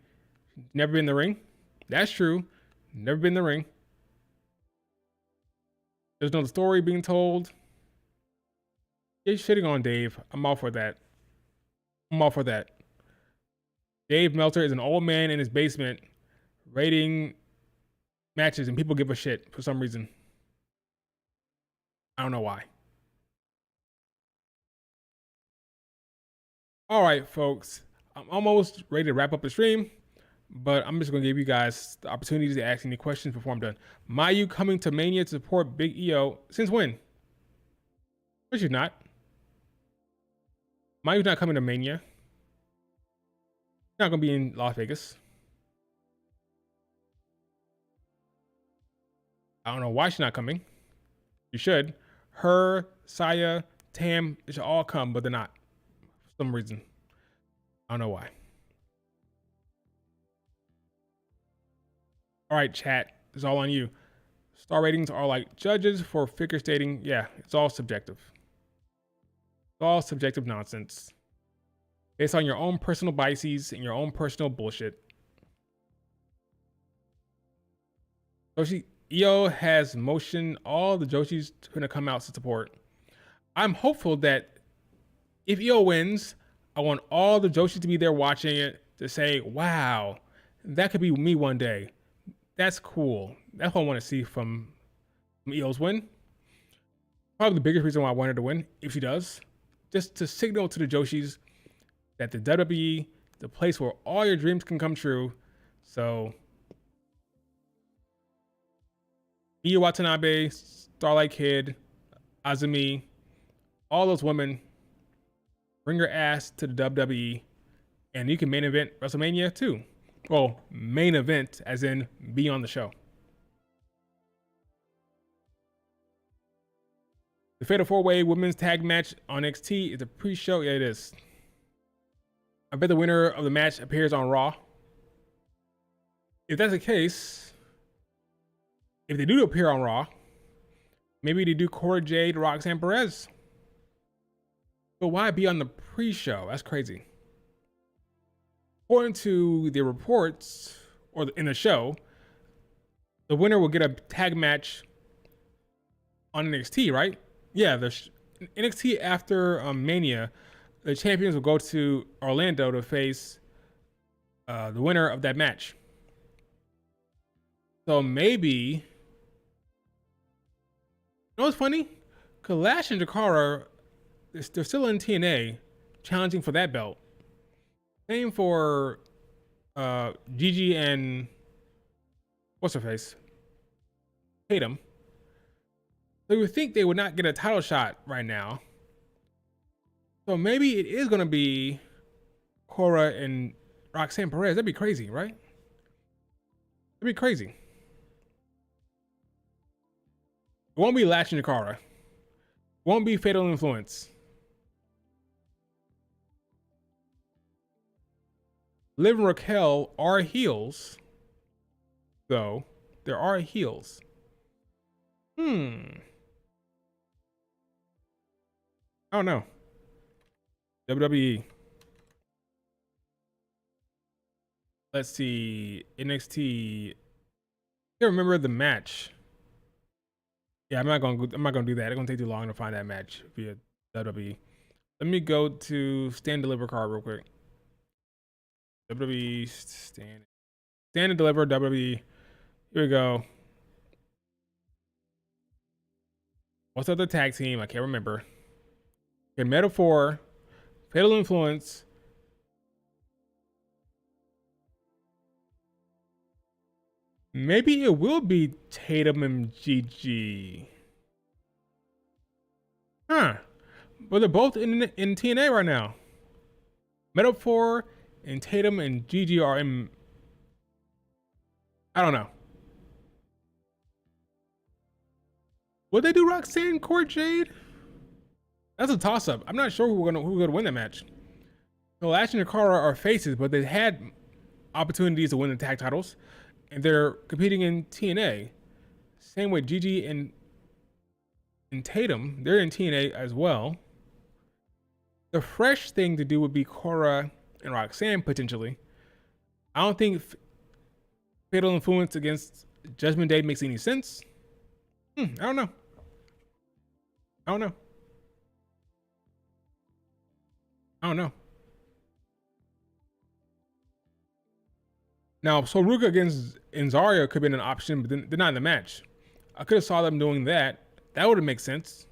Never been in the ring. That's true. Never been in the ring. There's no story being told. You're shitting on Dave. I'm all for that. Dave Meltzer is an old man in his basement rating matches and people give a shit for some reason. I don't know why. All right, folks. I'm almost ready to wrap up the stream, but I'm just going to give you guys the opportunity to ask any questions before I'm done. Mayu coming to Mania to support Big EO. Since when? But she's not. Mayu's not coming to Mania. She's not going to be in Las Vegas. I don't know why she's not coming. You should. Her, Saya, Tam, they should all come, but they're not. For some reason. I don't know why. All right, chat. It's all on you. Star ratings are like judges for figure skating. Yeah, it's all subjective. It's all subjective nonsense. Based on your own personal biases and your own personal bullshit. Joshi EO has motioned all the Joshis to come out to support. I'm hopeful that if EO wins, I want all the Joshis to be there watching it to say, wow, that could be me one day. That's cool. That's what I want to see from EO's win. Probably the biggest reason why I want her to win, if she does, just to signal to the Joshis that the WWE, the place where all your dreams can come true. So, Miyu Watanabe, Starlight Kid, Azumi, all those women, bring your ass to the WWE, and you can main event WrestleMania too. Well, main event as in be on the show. The Fatal 4-Way Women's Tag Match on NXT is a pre-show. Yeah, it is. I bet the winner of the match appears on Raw. If that's the case, if they do appear on Raw, maybe they do Cora Jade, Roxanne Perez. But why be on the pre-show? That's crazy. According to the reports, or in the show, the winner will get a tag match on NXT, right? Yeah, the NXT after Mania, the champions will go to Orlando to face the winner of that match. So maybe, you know what's funny? Because Lash and Jakara, they're still in TNA, challenging for that belt. Same for Gigi and what's her face? Tatum. So you would think they would not get a title shot right now. So maybe it is going to be Cora and Roxanne Perez. That'd be crazy, right? That'd be crazy. It won't be Lash and Jakara. It won't be Fatal Influence. Liv and Raquel are heels, though. There are heels. I don't know. WWE. Let's see. NXT. can't remember the match. Yeah, I'm not gonna do that. It's gonna take too long to find that match via WWE. Let me go to Stand Deliver card real quick. WWE Stand and Deliver WWE. Here we go. What's up the tag team? I can't remember. Okay, Metaphor, Fatal Influence. Maybe it will be Tatum and GG. Huh. But they're both in TNA right now. Metaphor and Tatum and GG are in. I don't know. Would they do Roxanne Court Jade? That's a toss up. I'm not sure who's gonna win that match. So Lash and Jakara are faces, but they had opportunities to win the tag titles, and they're competing in TNA. Same with Gigi and Tatum. They're in TNA as well. The fresh thing to do would be Cora and Roxanne potentially. I don't think Fatal Influence against Judgment Day makes any sense. I don't know. I don't know. Now, Soruka against Zarya could have been an option, but they're not in the match. I could have saw them doing that. That would have made sense.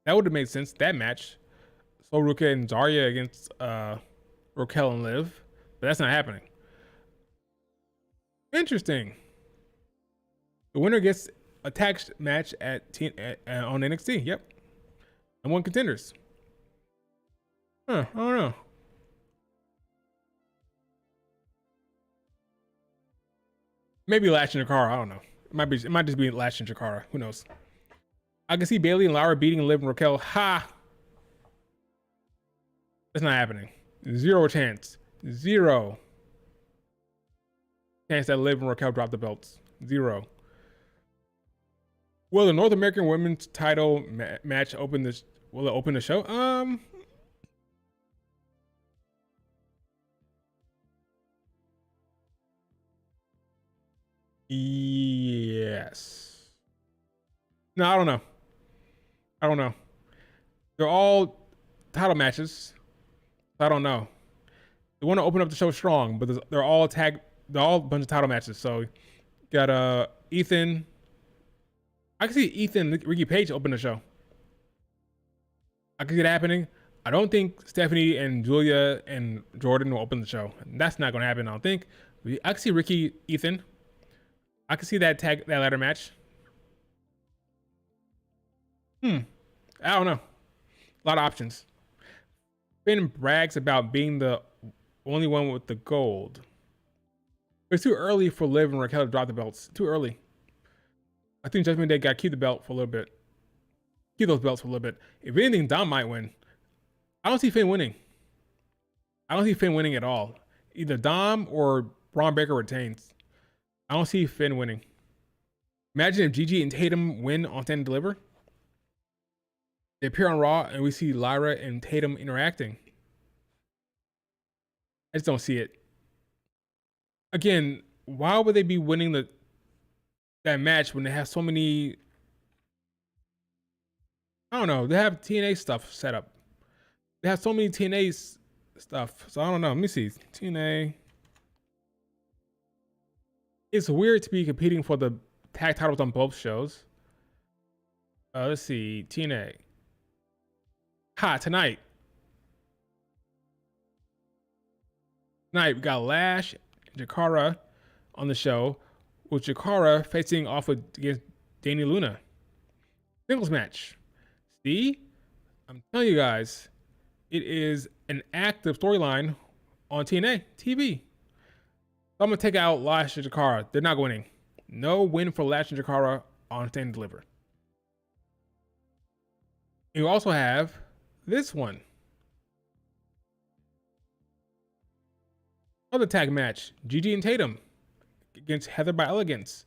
That match. Soruka and Zarya against Raquel and Liv. But that's not happening. Interesting. The winner gets a tag match on NXT. Yep. And one contenders. I don't know. Maybe Lash and Jakara. I don't know. It might just be Lash and Jakara. Who knows? I can see Bailey and Lara beating Liv and Raquel. Ha! That's not happening. Zero chance that Liv and Raquel drop the belts. Zero. Will the North American Women's Title match open this? Will it open the show? Yes. No, I don't know. They're all title matches. I don't know. They want to open up the show strong, but they're all a bunch of title matches. So got Ethan. I can see Ethan and Ricky Page open the show. I can see it happening. I don't think Stephanie and Julia and Jordan will open the show. That's not going to happen, I don't think. I can see Ricky, Ethan. I can see that ladder match. I don't know. A lot of options. Finn brags about being the only one with the gold. It's too early for Liv and Raquel to drop the belts. Too early. I think Judgment Day got to keep the belt for a little bit. Keep those belts for a little bit. If anything, Dom might win. I don't see Finn winning. I don't see Finn winning at all. Either Dom or Braun Breaker retains. I don't see Finn winning. Imagine if Gigi and Tatum win on Stand and Deliver. They appear on Raw and we see Lyra and Tatum interacting. I just don't see it. Again, why would they be winning that match when they have so many? I don't know. They have TNA stuff set up. They have so many TNA stuff. So I don't know. Let me see. TNA. It's weird to be competing for the tag titles on both shows. Let's see. TNA. Tonight. Tonight we got Lash and Jakara on the show, with Jakara facing off against Dani Luna. Singles match. See? I'm telling you guys, it is an active storyline on TNA TV. So I'm going to take out Lash and Jakara. They're not winning. No win for Lash and Jakara on Stand and Deliver. You also have this one. Another tag match. Gigi and Tatum against Heather by Elegance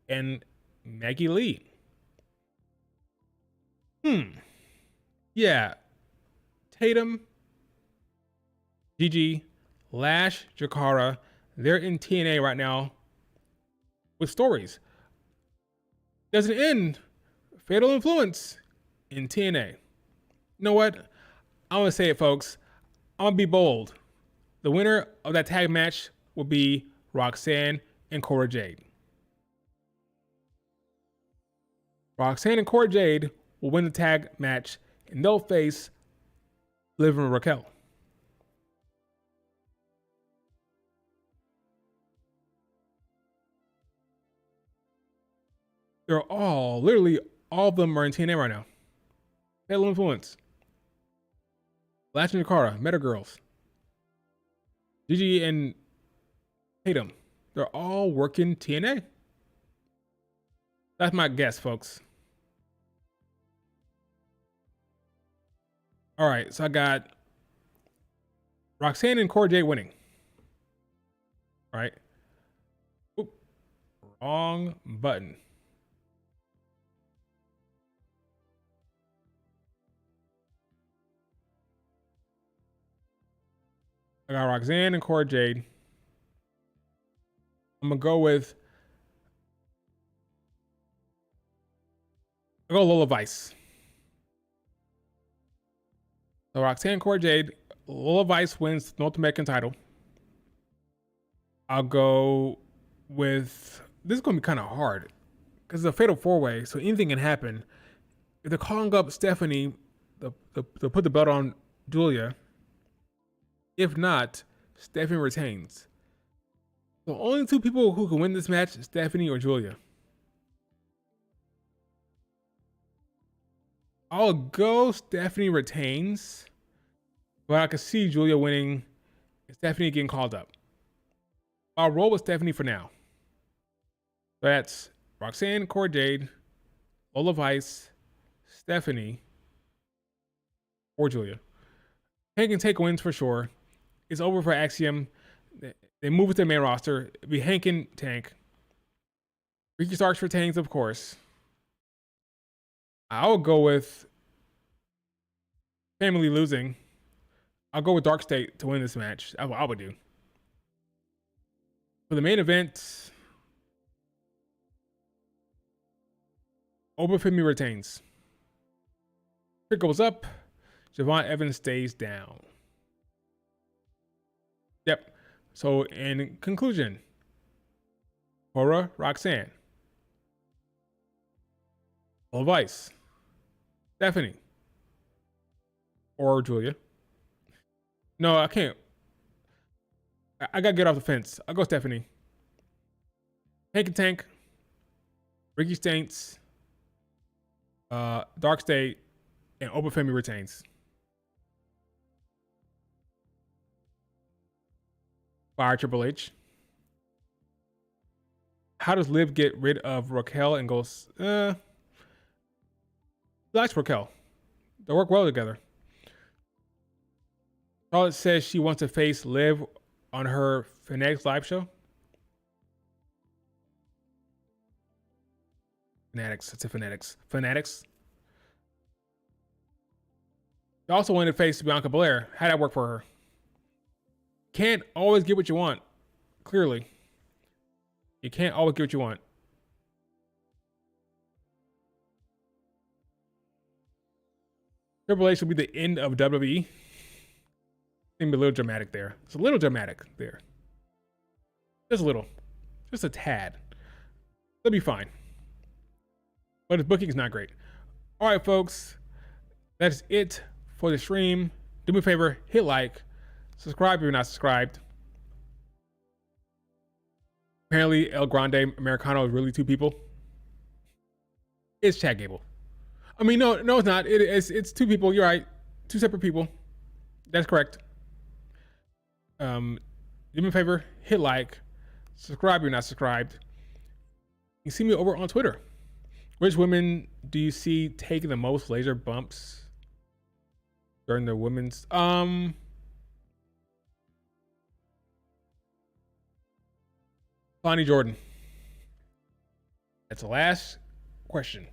and Maggie Lee. Yeah. Tatum, Gigi, Lash, Jakara. They're in TNA right now with stories. Doesn't end Fatal Influence in TNA. You know what? I'm gonna say it, folks. I'm gonna be bold. The winner of that tag match will be Roxanne and Cora Jade. Roxanne and Cora Jade will win the tag match, and they'll face Liv and Raquel. They're all, literally, all of them are in TNA right now. Fatal Influence, Latch and Jakara, Meta Girls, Gigi and Tatum. They're all working TNA. That's my guess, folks. All right, so I got Roxanne and Cora Jade winning. All right. Oop, wrong button. I got Roxanne and Cora Jade. I'm gonna go with Lola Vice. So Roxanne, Cora Jade, Lola Vice wins the North American title. I'll go with, this is gonna be kind of hard because it's a fatal 4-way, so anything can happen. If they're calling up Stephanie, they'll put the belt on Julia. If not, Stephanie retains. The only two people who can win this match is Stephanie or Julia. I'll go Stephanie retains, but I could see Julia winning and Stephanie getting called up. I'll roll with Stephanie for now. That's Roxanne, Cora Jade, Lola Vice, Stephanie, or Julia. Hank and Take wins for sure. It's over for Axiom. They move to the main roster. It'll be Hank and Tank. Ricky Starks retains, of course. I'll go with Family losing. I'll go with Dark State to win this match. That's what I would do. For the main event, Obafemi retains. Trick goes up. Javon Evans stays down. Yep. So in conclusion, Cora, Roxanne, Lola Vice, Stephanie, or Julia. No, I can't. I gotta get off the fence. I'll go Stephanie. Hank and Tank, Ricky Saints, Dark State, and Obafemi retains. Fire Triple H. How does Liv get rid of Raquel and goes, she likes Raquel. They work well together. Charlotte says she wants to face Liv on her Fanatics live show. Fanatics. It's a Fanatics. Fanatics. She also wanted to face Bianca Belair. How'd that work for her? Can't always get what you want. Clearly. You can't always get what you want. Triple H will be the end of WWE. Seemed a little dramatic there. It's a little dramatic there. Just a little. Just a tad. They'll be fine. But his booking is not great. All right, folks. That's it for the stream. Do me a favor, hit like. Subscribe if you're not subscribed. Apparently, El Grande Americano is really two people. It's Chad Gable. I mean, no, it's not. It's two people. You're right. Two separate people. That's correct. Do me a favor, hit like. Subscribe if you're not subscribed. You can see me over on Twitter. Which women do you see taking the most laser bumps during the women's? Bonnie Jordan. That's the last question.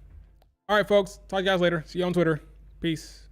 All right, folks. Talk to you guys later. See you on Twitter. Peace.